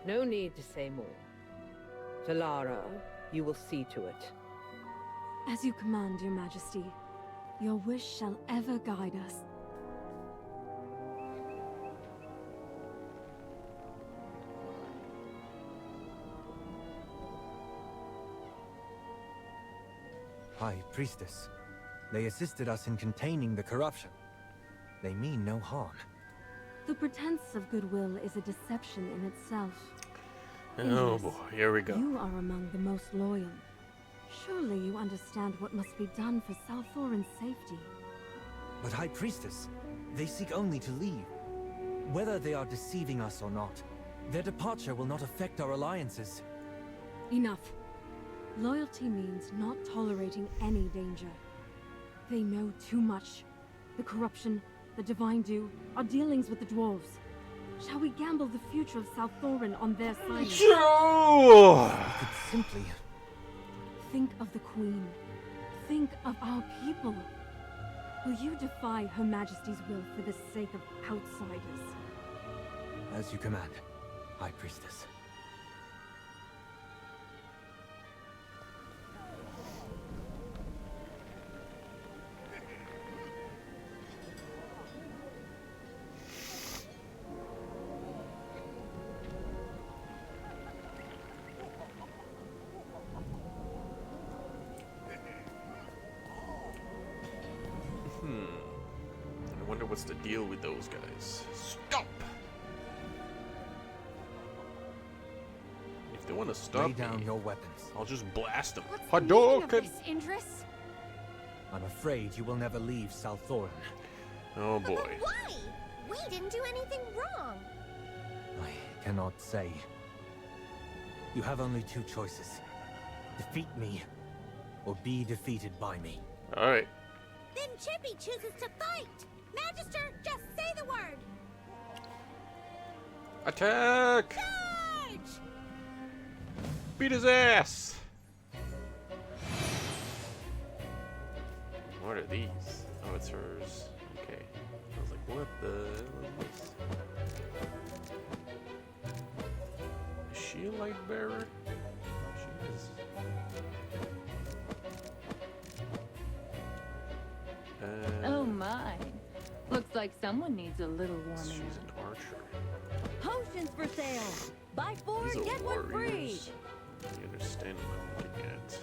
No need to say more. Valara, you will see to it. As you command, Your Majesty. Your wish shall ever guide us. High Priestess. They assisted us in containing the corruption. They mean no harm. The pretense of goodwill is a deception in itself. Oh Indris, boy, here we go. You are among the most loyal. Surely you understand what must be done for Salthorin's safety. But High Priestess, they seek only to leave. Whether they are deceiving us or not, their departure will not affect our alliances. Enough. Loyalty means not tolerating any danger. They know too much. The corruption, the Divine Dew, our dealings with the dwarves. Shall we gamble the future of Salthorin on their side? We could simply... Think of the Queen. Think of our people. Will you defy Her Majesty's will for the sake of outsiders? As you command, High Priestess. I wonder what's the deal with those guys. Stop! If they want to stop Lay down me, your weapons. I'll just blast them. What's the meaning of this, Indris? I'm afraid you will never leave Salthorin. Oh boy. But why? We didn't do anything wrong. I cannot say. You have only two choices. Defeat me, or be defeated by me. Alright. Then Chippy chooses to fight. Magister, just say the word. Attack! Charge! Beat his ass! What are these? Oh, it's hers. Okay. I was like, what the hell is this? Is she a light bearer? She is. Oh my. Looks like someone needs a little warming She's up. an archer. Potions for sale. Buy four These and are get one free. warriors. You understand what I'm looking at.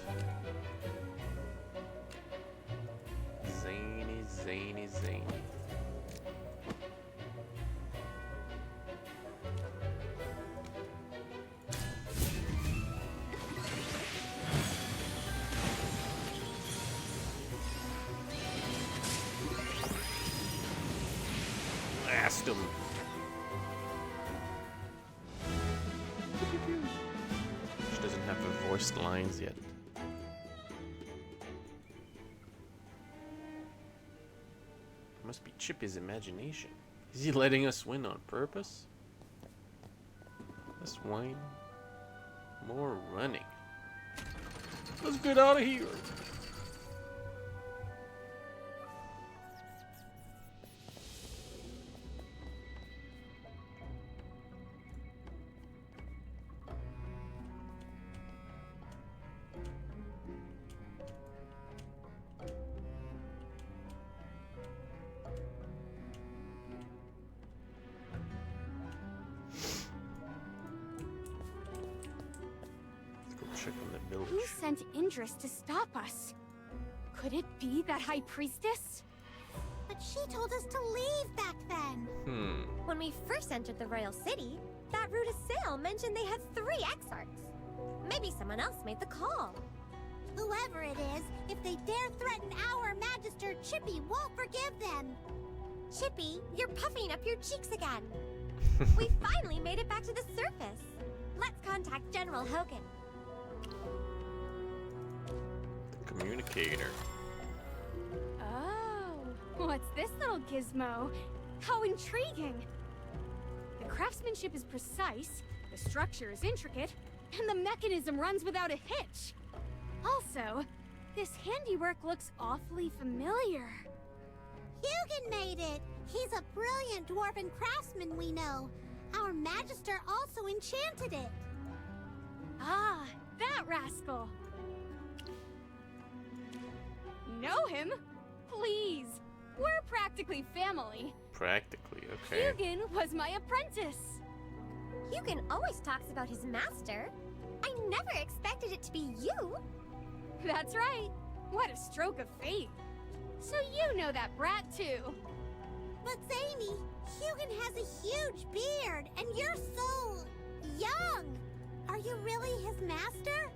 Zany, zany, zany. Blast him. She doesn't have her voiced lines yet. Must be ship his imagination. Is he letting us win on purpose? Less wine, more running. Let's get out of here. Check on the village. Who sent Indris to stop us? Could it be that High Priestess? But she told us to leave back then. When we first entered the royal city, that Ruta Sale mentioned they had 3 exarchs. Maybe someone else made the call. Whoever it is, if they dare threaten our Magister, Chippy won't forgive them. Chippy, you're puffing up your cheeks again. We finally made it back to the surface. Let's contact General Hogan. Communicator. Oh, what's this little gizmo? How intriguing! The craftsmanship is precise, the structure is intricate, and the mechanism runs without a hitch. Also, this handiwork looks awfully familiar. Hugin made it! He's a brilliant dwarven craftsman we know. Our Magister also enchanted it. Ah, that rascal! Know him? Please! We're practically family. Practically, okay. Hugin was my apprentice. Hugin always talks about his master. I never expected it to be you. That's right. What a stroke of fate. So you know that brat too. But Zany, Hugin has a huge beard, and you're so young. Are you really his master?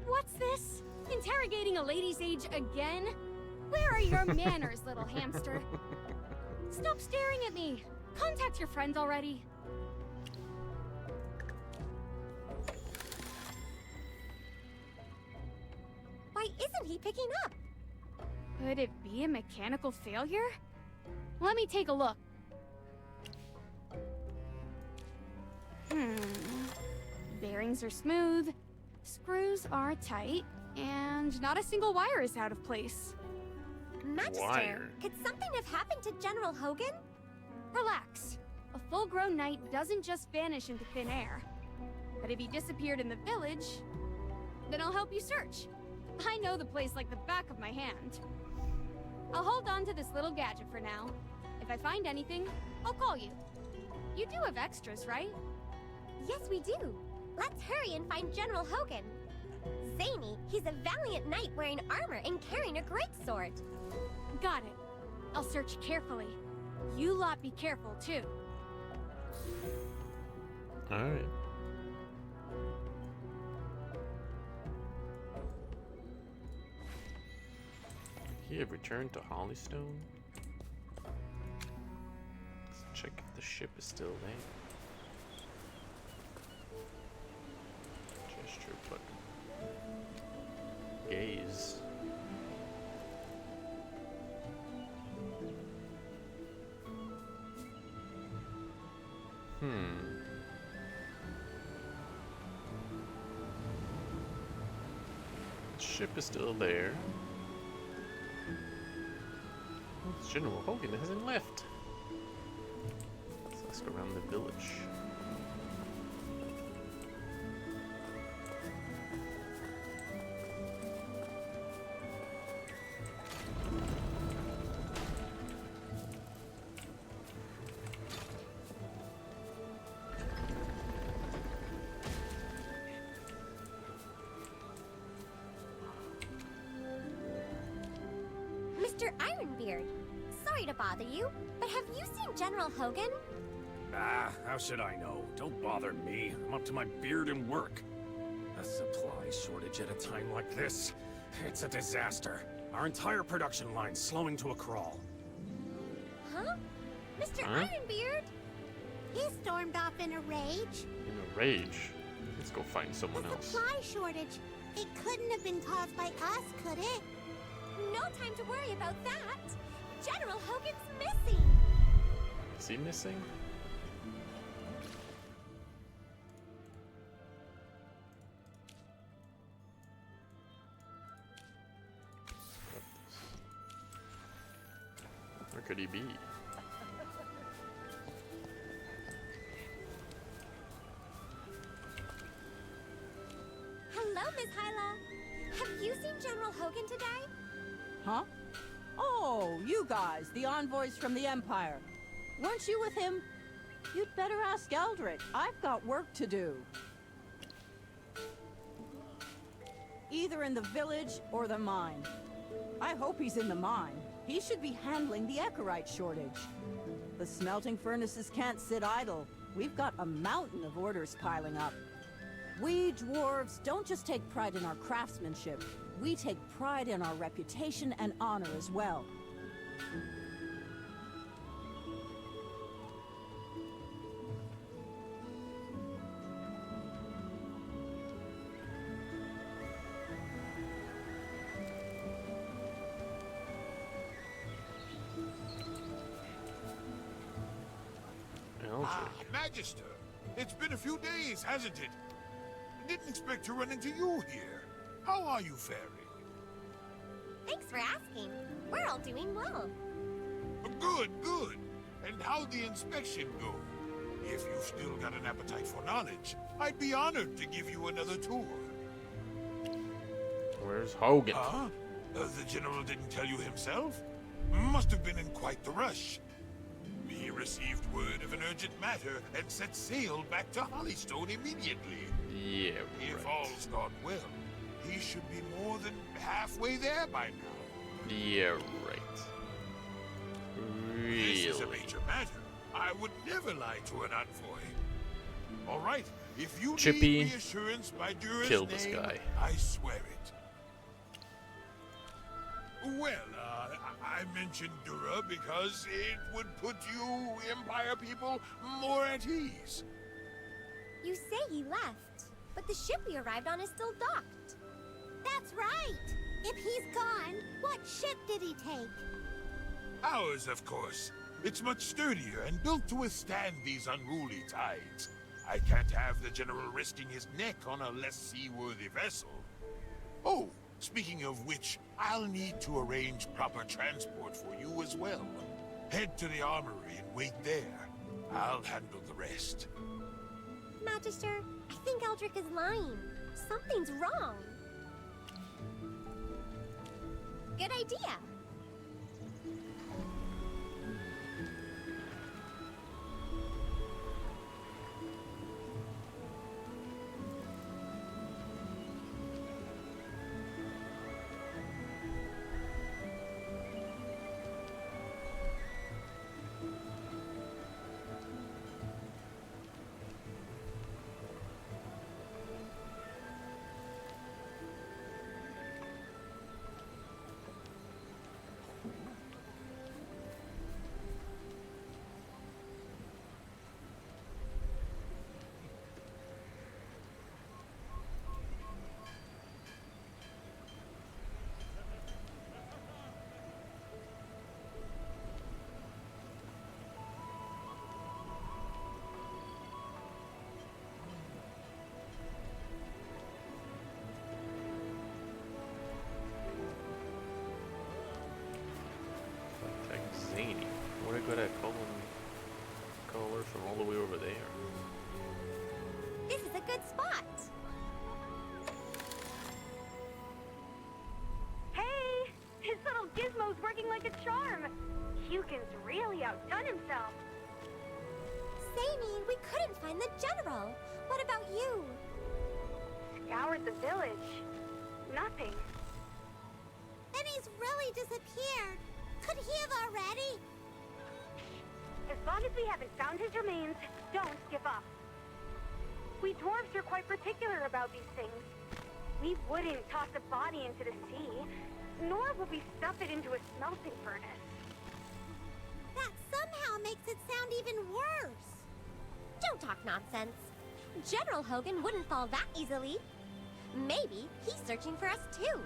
What's this? Interrogating a lady's age again? Where are your manners, little hamster? Stop staring at me. Contact your friend already. Why isn't he picking up? Could it be a mechanical failure? Let me take a look. Bearings are smooth, screws are tight, and not a single wire is out of place. Magister, could something have happened to General Hogan? Relax. A full-grown knight doesn't just vanish into thin air. But if he disappeared in the village, then I'll help you search. I know the place like the back of my hand. I'll hold on to this little gadget for now. If I find anything, I'll call you. You do have extras, right? Yes, we do. Let's hurry and find General Hogan. Zany, he's a valiant knight wearing armor and carrying a greatsword. Got it. I'll search carefully. You lot be careful, too. Alright. He have returned to Hollystone? Let's check if the ship is still there. Gesture button. Gaze. The ship is still there. General Hogan hasn't left. Let's go around the village. Mr. Ironbeard, sorry to bother you, but have you seen General Hogan? Ah, how should I know? Don't bother me. I'm up to my beard and work. A supply shortage at a time like this? It's a disaster. Our entire production line's slowing to a crawl. Huh? Mr. Huh? Ironbeard? He stormed off in a rage. In a rage? Let's go find someone A else. supply shortage. It couldn't have been caused by us, could it? No time to worry about that. General Hogan's missing! Is he missing? Where could he be? Hello, Miss Hyla. Have you seen General Hogan today? Huh? Oh, you guys, the envoys from the Empire. Weren't you with him? You'd better ask Eldrick. I've got work to do. Either in the village or the mine. I hope he's in the mine. He should be handling the Echorite shortage. The smelting furnaces can't sit idle. We've got a mountain of orders piling up. We dwarves don't just take pride in our craftsmanship. We take pride in our reputation and honor as well. Ah, Magister, it's been a few days, hasn't it? Didn't expect to run into you here. How are you faring? Thanks for asking. We're all doing well. Good, good. And how'd the inspection go? If you've still got an appetite for knowledge, I'd be honored to give you another tour. Where's Hogan? Huh? The General didn't tell you himself? Must have been in quite the rush. He received word of an urgent matter and set sail back to Hollystone immediately. Yeah, If right. all's gone well, he should be more than halfway there by now. Yeah, right. Really? This is a major matter. I would never lie to an envoy. All right, if you Chippy, need reassurance by Dura's kill name, this guy. I swear it. Well, I mentioned Dura because it would put you Empire people more at ease. You say he left, but the ship we arrived on is still docked. That's right! If he's gone, what ship did he take? Ours, of course. It's much sturdier and built to withstand these unruly tides. I can't have the General risking his neck on a less seaworthy vessel. Oh, speaking of which, I'll need to arrange proper transport for you as well. Head to the armory and wait there. I'll handle the rest. Magister, I think Eldrick is lying. Something's wrong. Good idea. Zany. What a good at color from all the way over there. This is a good spot. Hey! His little gizmo's working like a charm. Hugin's really outdone himself. Samey, we couldn't find the General. What about you? Scoured the village. Nothing. Then he's really disappeared. Could he have already? As long as we haven't found his remains, don't give up. We dwarves are quite particular about these things. We wouldn't toss a body into the sea, nor would we stuff it into a smelting furnace. That somehow makes it sound even worse. Don't talk nonsense. General Hogan wouldn't fall that easily. Maybe he's searching for us too.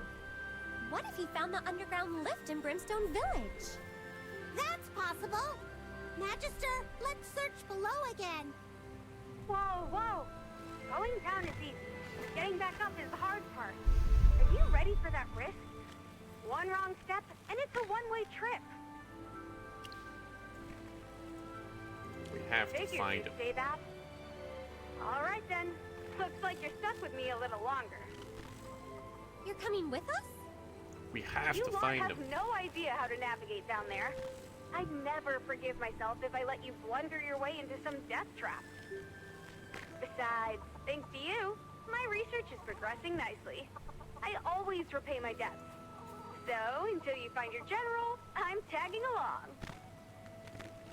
What if he found the underground lift in Brimstone Village? possible. Magister, let's search below again. Whoa, whoa! Going down is easy. Getting back up is the hard part. Are you ready for that risk? One wrong step, and it's a one-way trip. We have to Figured find you'd him. say that. All right then. Looks like you're stuck with me a little longer. You're coming with us? We have You to lot find have him. no idea how to navigate down there. I'd never forgive myself if I let you blunder your way into some death trap. Besides, thanks to you, my research is progressing nicely. I always repay my debts. So, until you find your general, I'm tagging along.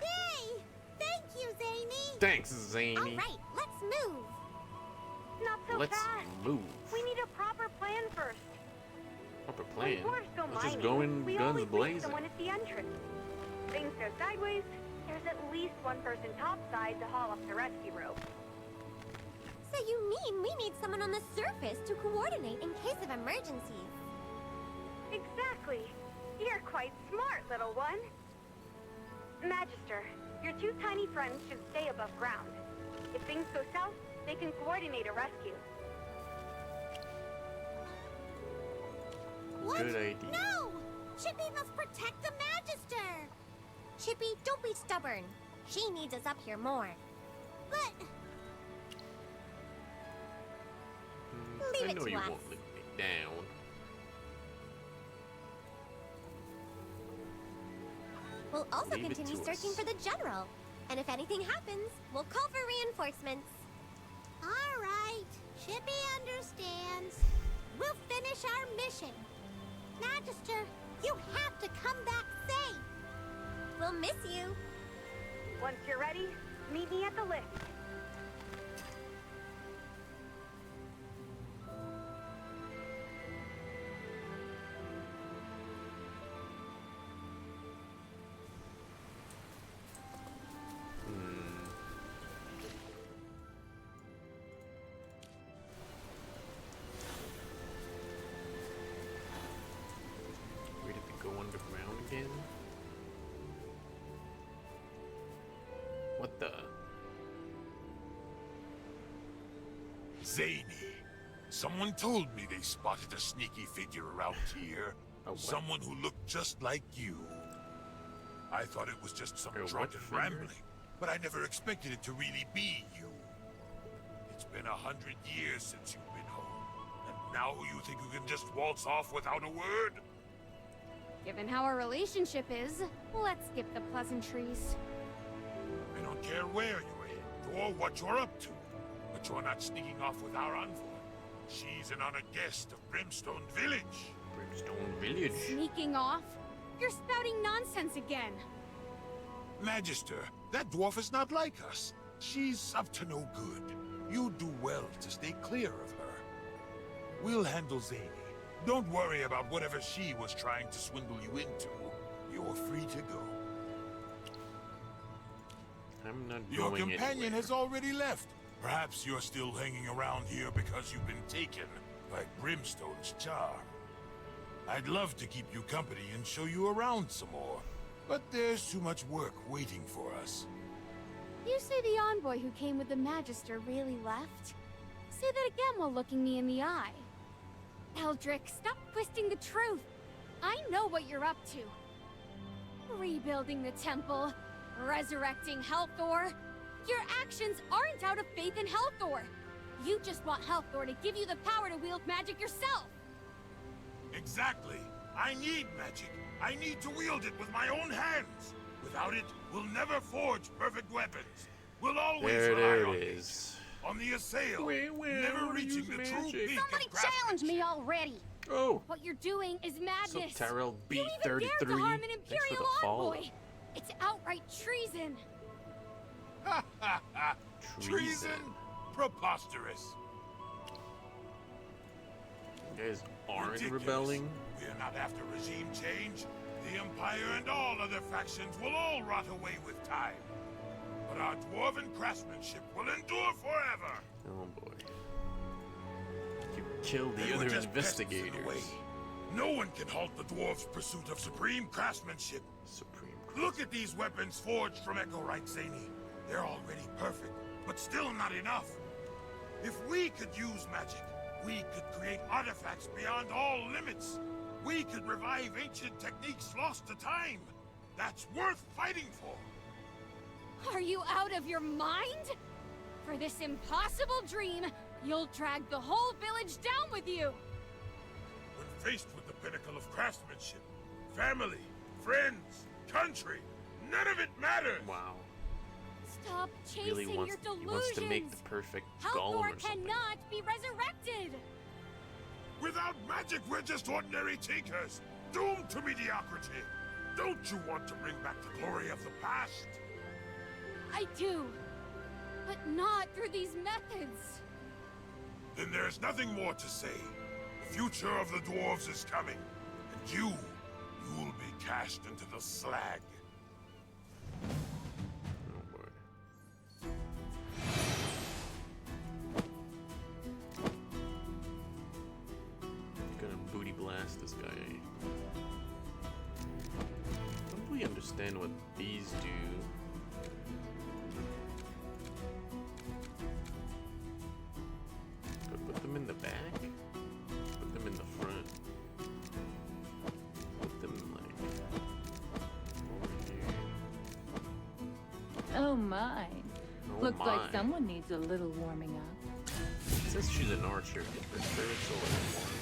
Yay! Thank you, Zany! Thanks, Zany. All right, let's move. Not so Let's fast. move. We need a proper plan first. Proper plan. When dwarves go Let's just mining, go in we guns always leave blazing. someone at the entrance. Things go sideways, there's at least one person topside to haul up the rescue rope. So you mean we need someone on the surface to coordinate in case of emergencies? Exactly. You're quite smart, little one. Magister, your two tiny friends should stay above ground. If things go south, they can coordinate a rescue. What? Good idea. No! Chippy must protect the Magister! Chippy, don't be stubborn. She needs us up here more. But Leave I it know to you us. won't leave me down. We'll also Leave it continue to searching us. for the general. And if anything happens, we'll call for reinforcements. all right, Chippy understands. We'll finish our mission. Magister, you have to come back safe. We'll miss you. Once you're ready, meet me at the lift. Where did they go underground again? What the? Zany. Someone told me they spotted a sneaky figure around here. A what? Someone who looked just like you. I thought it was just some A what drunken figure? rambling, but I never expected it to really be you. It's been 100 years since you've been home, and now you think you can just waltz off without a word? Given how our relationship is, let's skip the pleasantries. I don't care where you're headed or what you're up to, but you're not sneaking off with our envoy. She's an honored guest of Brimstone Village. Brimstone Village. Sneaking off? You're spouting nonsense again. Magister, that dwarf is not like us. She's up to no good. You do well to stay clear of her. We'll handle Zany. Don't worry about whatever she was trying to swindle you into. You're free to go. I'm not Your going companion anywhere. has already left. Perhaps you're still hanging around here because you've been taken by Brimstone's charm. I'd love to keep you company and show you around some more, but there's too much work waiting for us. You say the envoy who came with the Magister really left? Say that again while looking me in the eye. Eldrick, stop twisting the truth. I know what you're up to. Rebuilding the temple, resurrecting Helthor. Your actions aren't out of faith in Helthor. You just want Helthor to give you the power to wield magic yourself. Exactly. I need magic. I need to wield it with my own hands. Without it, we'll never forge perfect weapons. We'll always There rely on it it. is. On the assail, Wait, never wanna reaching use the magic. true peak Somebody of craftsmanship. challenge me already. Oh. What you're doing is madness. So Tyrell You even dared to B33. harm an Thanks for Imperial the follow. envoy. It's outright treason. Treason? Preposterous. You guys aren't Ridiculous. rebelling? We're not after regime change. The Empire and all other factions will all rot away with time. But our dwarven craftsmanship will endure forever. Oh boy. You killed They the were other just pests in the investigators. way. No one can halt the dwarves' pursuit of supreme craftsmanship. Supreme Look at these weapons forged from Echorite, Zany. They're already perfect, but still not enough. If we could use magic, we could create artifacts beyond all limits. We could revive ancient techniques lost to time. That's worth fighting for. Are you out of your mind? For this impossible dream, you'll drag the whole village down with you. When faced with the pinnacle of craftsmanship, family, friends, country, none of it matters. Wow. Stop chasing Really wants, your delusions. he wants to make the perfect golem Halthor or something. cannot be resurrected. Without magic, we're just ordinary tinkers, doomed to mediocrity. Don't you want to bring back the glory of the past? I do, but not through these methods. Then there's nothing more to say. The future of the dwarves is coming, and you'll be cast into the slag. Oh boy. Gonna booty blast this guy. Don't really understand what these do. Put them in the back? Put them in the front? Put them like over here. Oh my. Oh Looks my. like someone needs a little warming up. It says she's an archer. Her turrets are like one.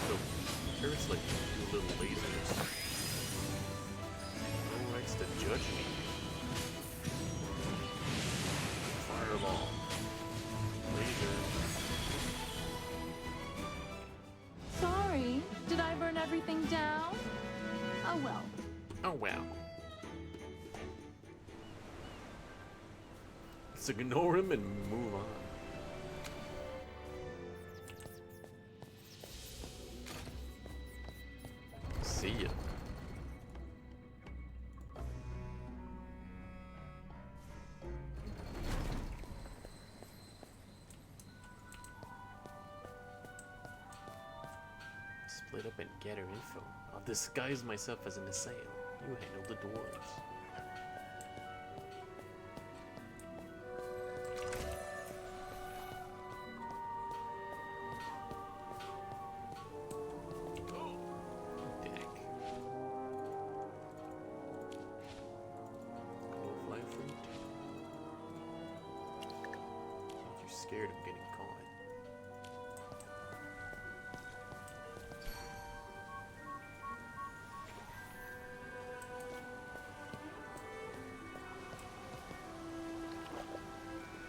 So turrets like do little lasers. No rights to judge me. Fireball. Laser. Sorry, did I burn everything down? Oh well. Oh well. Let's ignore him and move on. See ya. Split up and gather info. I'll disguise myself as an assailant. You handle the dwarves. Dick. Glowfly fruit. You're scared of getting caught.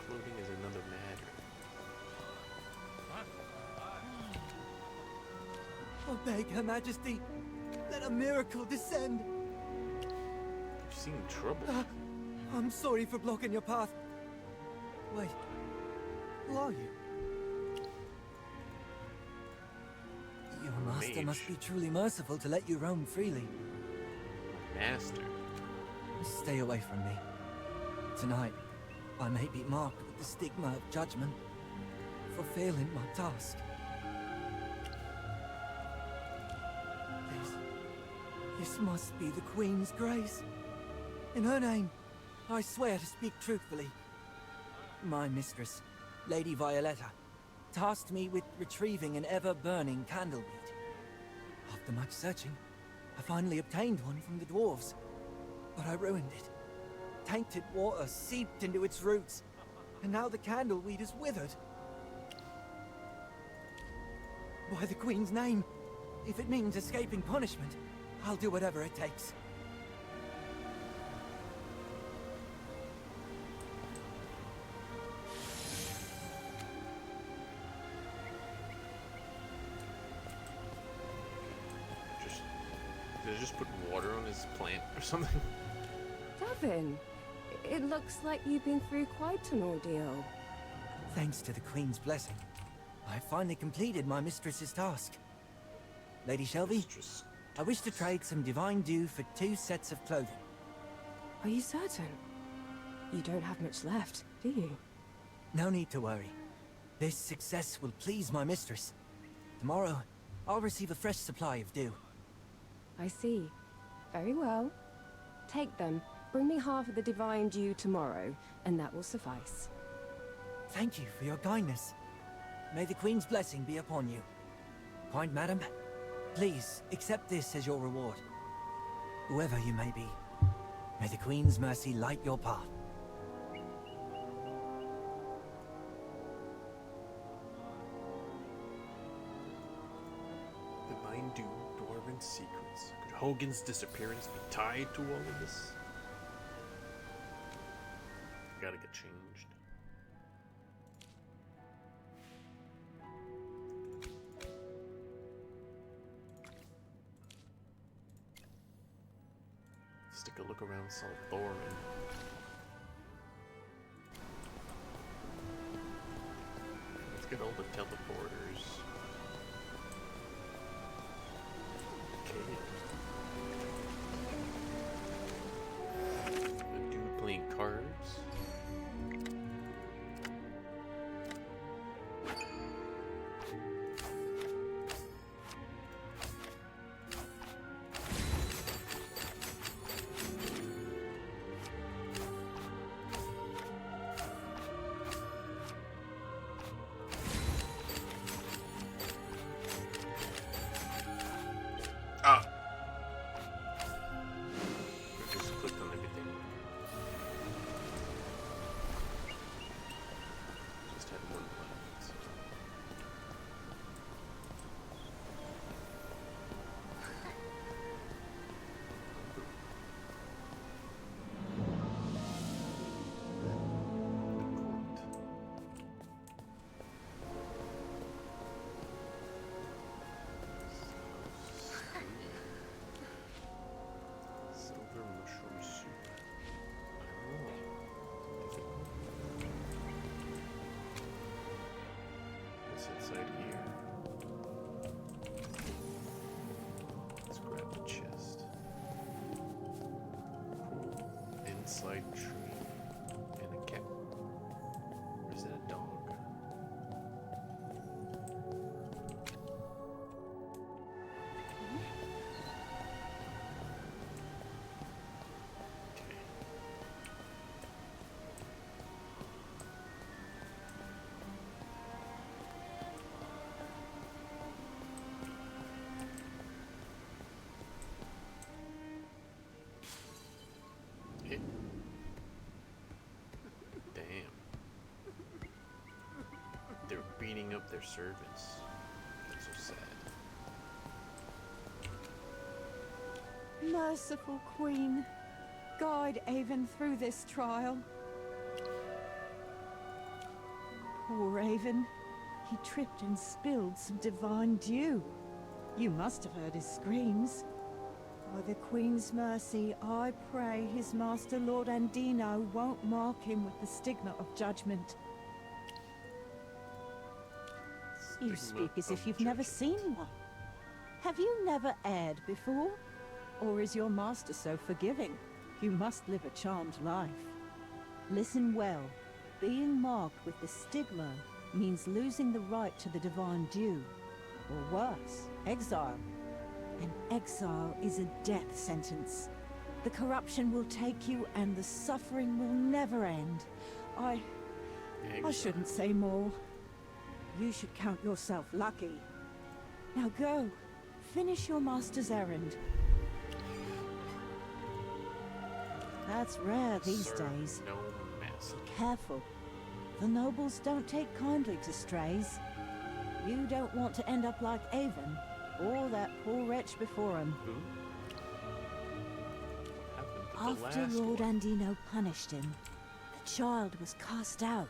Clothing is another matter. I beg Her Majesty, let a miracle descend. You seem troubled. I'm sorry for blocking your path. Wait, who are you? Your master Mage. must be truly merciful to let you roam freely. Master. Stay away from me. Tonight, I may be marked with the stigma of judgment for failing my task. This must be the Queen's grace. In her name, I swear to speak truthfully. My mistress, Lady Violetta, tasked me with retrieving an ever-burning candleweed. After much searching, I finally obtained one from the dwarves, but I ruined it. Tainted water seeped into its roots, and now the candleweed is withered. By the Queen's name, if it means escaping punishment, I'll do whatever it takes. Did I just put water on his plant or something? Davin, it looks like you've been through quite an ordeal. Thanks to the Queen's blessing, I finally completed my mistress's task. Lady Shelby, I wish to trade some divine dew for 2 sets of clothing. Are you certain? You don't have much left, do you? No need to worry. This success will please my mistress. Tomorrow, I'll receive a fresh supply of dew. I see. Very well. take them. Bring me half of the divine dew tomorrow, and that will suffice. Thank you for your kindness. May the Queen's blessing be upon you. Kind madam, please accept this as your reward. Whoever you may be, may the Queen's mercy light your path. Divine Dew, Dwarven Secrets. Could Hogan's disappearance be tied to all of this? Gotta get changed. Let's take a look around Salthorin. Let's get all the teleporters. The dude playing cards. Just clicked on everything. Just had one left. Silver mushroom soup. What's inside here? Let's grab the chest. Cool. Inside tree. And a cat. Or is that a dog? Hit. Damn. They're beating up their servants. That's so sad. Merciful Queen, guide Avon through this trial. Poor Avon. He tripped and spilled some divine dew. You must have heard his screams. By the Queen's mercy, I pray his master Lord Andino won't mark him with the stigma of judgment. You speak as if you've never seen one. Have you never erred before? Or is your master so forgiving? You must live a charmed life. Listen well. Being marked with the stigma means losing the right to the divine dew. Or worse, exile. And exile is a death sentence. The corruption will take you and the suffering will never end. I shouldn't say more. You should count yourself lucky. Now go. Finish your master's errand. That's rare these days. No mess. Careful. The nobles don't take kindly to strays. You don't want to end up like Avon, or that poor wretch before him. After Lord Andino punished him, the child was cast out.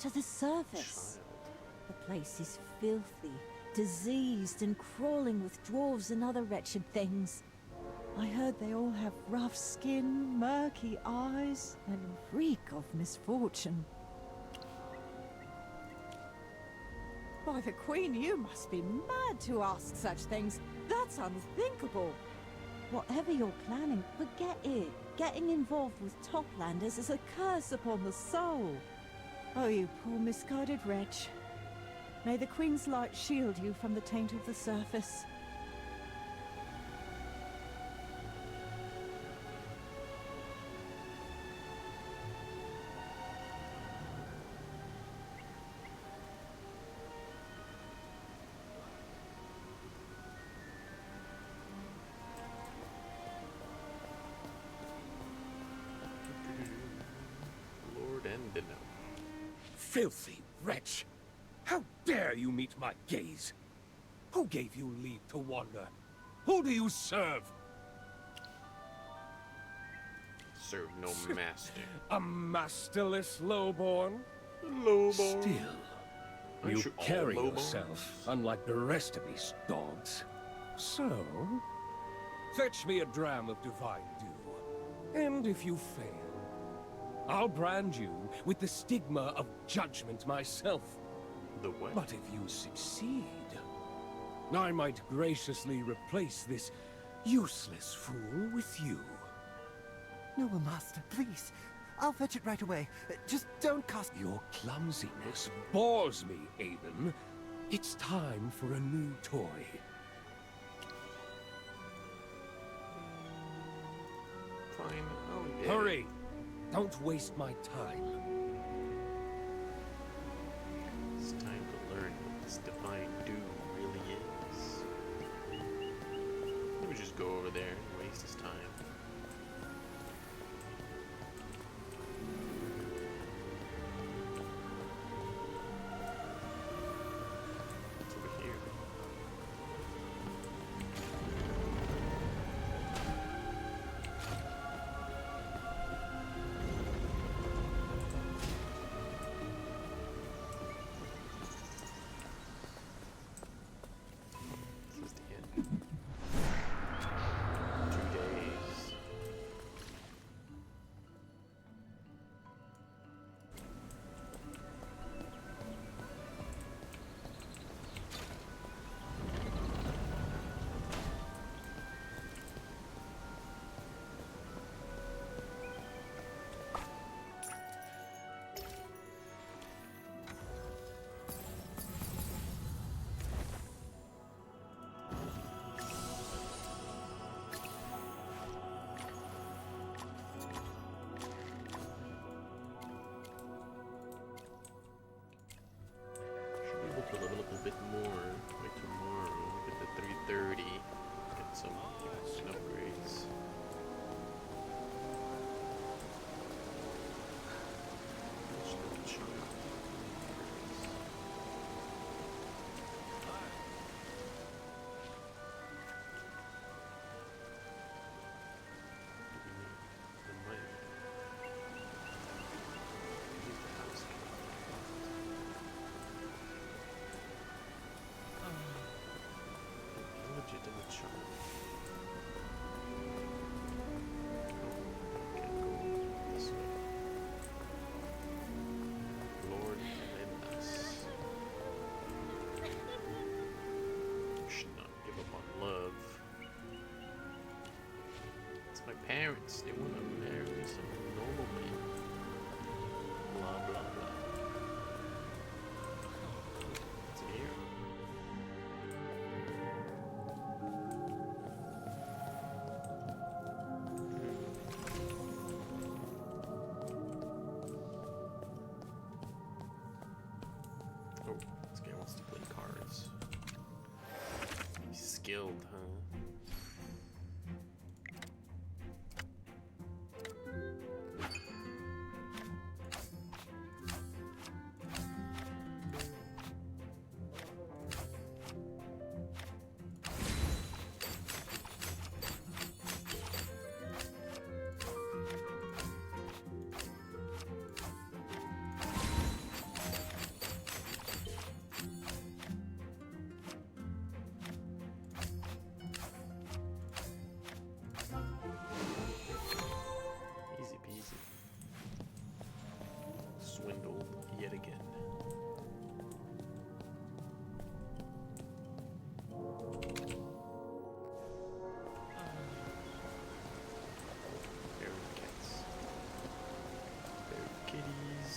To the surface. The place is filthy, diseased, and crawling with dwarves and other wretched things. I heard they all have rough skin, murky eyes, and reek of misfortune. By the Queen, you must be mad to ask such things. That's unthinkable. Whatever you're planning, forget it. Getting involved with Toplanders is a curse upon the soul. Oh, you poor misguided wretch. May the Queen's light shield you from the taint of the surface. and no. Filthy wretch! How dare you meet my gaze? Who gave you leave to wander? Who do you serve? Serve no master. A masterless lowborn? Lowborn. Still, Aren't you you all carry lowborns? yourself unlike the rest of these dogs. So, fetch me a dram of divine dew. And if you fail, I'll brand you with the stigma of judgment myself. The what? But if you succeed, I might graciously replace this useless fool with you. Noble Master, please. I'll fetch it right away. Just don't cast... Your clumsiness bores me, Aiden. It's time for a new toy. Fine. Oh, Hurry! Don't waste my time. It's time to learn what this divine dew really is. Let me just go over there and waste his time. What's over here? This is the end. 2 days. Should be able to level up a bit more by tomorrow. Get to 330. Get some upgrades. Legitimate charm. Can't go this way. Lord, lend us. You should not give up on love. It's my parents. They want to marry some normal man. Blah, blah, blah. What's in here? Oh, this guy wants to play cards. He's skilled, huh? Easy peasy. Swindled yet again. Pair of cats. Pair of kitties.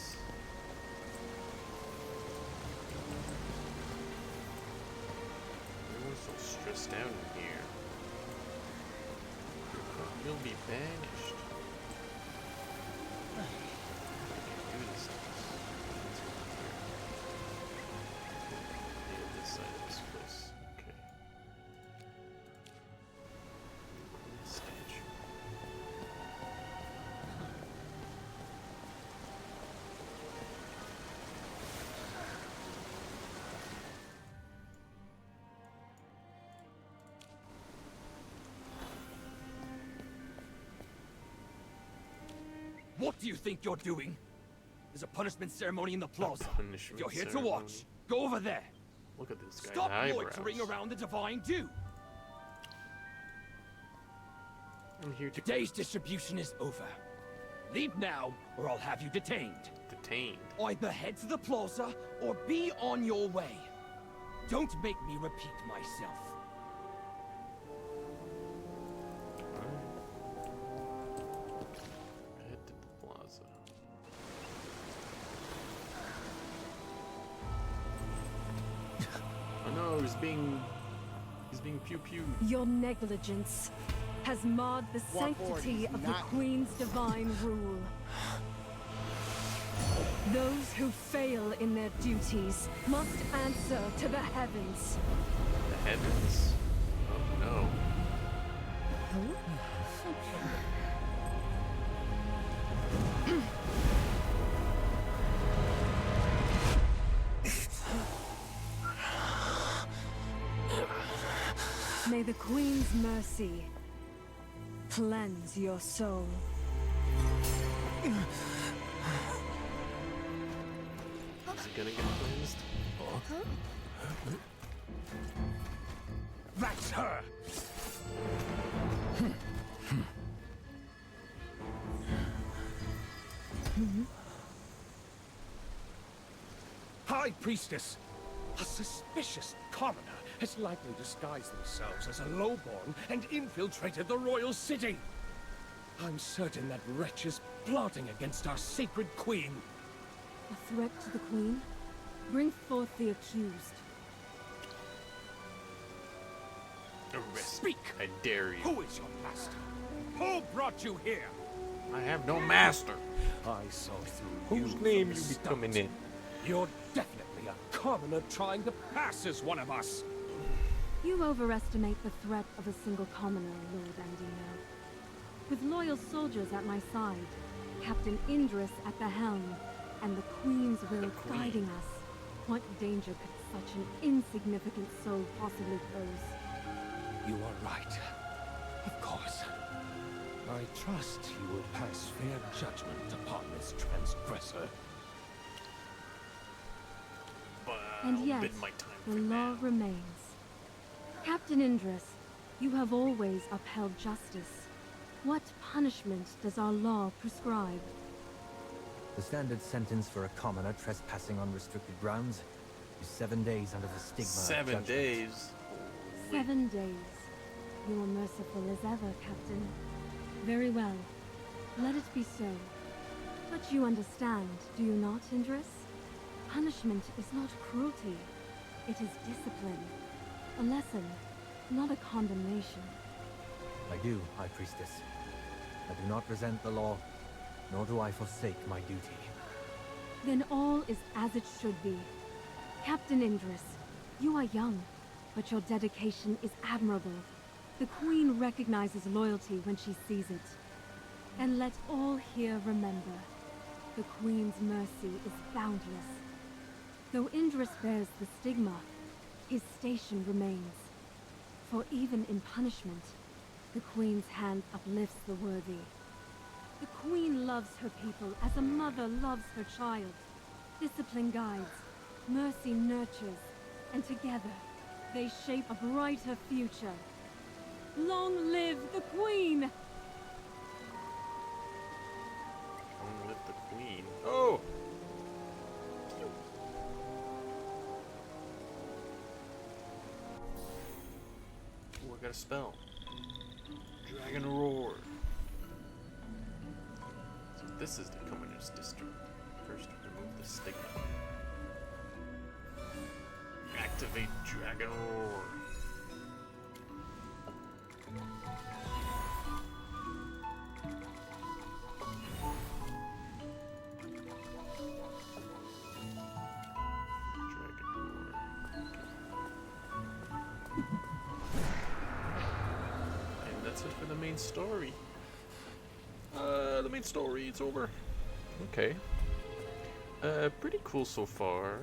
Everyone's so stressed out in here. You'll be banished. I can't do this. Yeah, this side of this place. Okay. Statue. What do you think you're doing? There's a punishment ceremony in the plaza. If you're here ceremony. to watch, go over there. Look at this guy's Stop eyebrows. loitering around the divine dew. I'm here to Today's distribution is over. Leave now, or I'll have you detained. Detained? Either head to the plaza, or be on your way. Don't make me repeat myself. Head to the plaza. Oh no, he's being pew-pewed. Your negligence has marred the sanctity of the Queen's divine rule. Those who fail in their duties must answer to the heavens. The heavens? Oh no. May the Queen's mercy cleanse your soul. Is he gonna get cleansed? That's her! High Priestess! A suspicious commoner has likely disguised themselves as a lowborn and infiltrated the royal city. I'm certain that wretch is plotting against our sacred queen. A threat to the Queen? Bring forth the accused. Arrest. Speak! I dare you. Who is your master? Who brought you here? I have no master. I saw through Whose you name from you the be coming start. in? You're definitely a commoner trying to pass as one of us. You overestimate the threat of a single commoner, Lord Andino. With loyal soldiers at my side, Captain Indris at the helm, and the Queen's will guiding us, what danger could such an insignificant soul possibly pose? You are right. Of course. I trust you will pass fair judgment upon this transgressor. But And I'll yet, bid my time the for law now. remains. Captain Indris, you have always upheld justice. What punishment does our law prescribe? The standard sentence for a commoner trespassing on restricted grounds is 7 days under the stigma of 7 judgment. days. 7 days. You are merciful as ever, Captain. Very well. Let it be so. But you understand, do you not, Indris? Punishment is not cruelty. It is discipline. A lesson, not a condemnation. I do, High Priestess. I do not resent the law, nor do I forsake my duty. Then all is as it should be. Captain Indris, you are young, but your dedication is admirable. The Queen recognizes loyalty when she sees it. And let all here remember, the Queen's mercy is boundless. Though Indris bears the stigma, his station remains. For even in punishment, the Queen's hand uplifts the worthy. The Queen loves her people as a mother loves her child. Discipline guides, mercy nurtures, and together, they shape a brighter future. Long live the Queen! Long live the Queen. Oh! Oh, I got a spell. Dragon Roar. So this is the Commoner's District. First, remove the stigma. Activate Dragon Roar. And that's it for the main story. The main story, it's over. Okay. Pretty cool so far.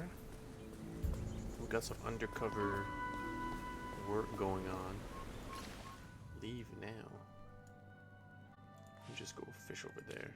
We've got some undercover work going on. Leave now. You just go fish over there.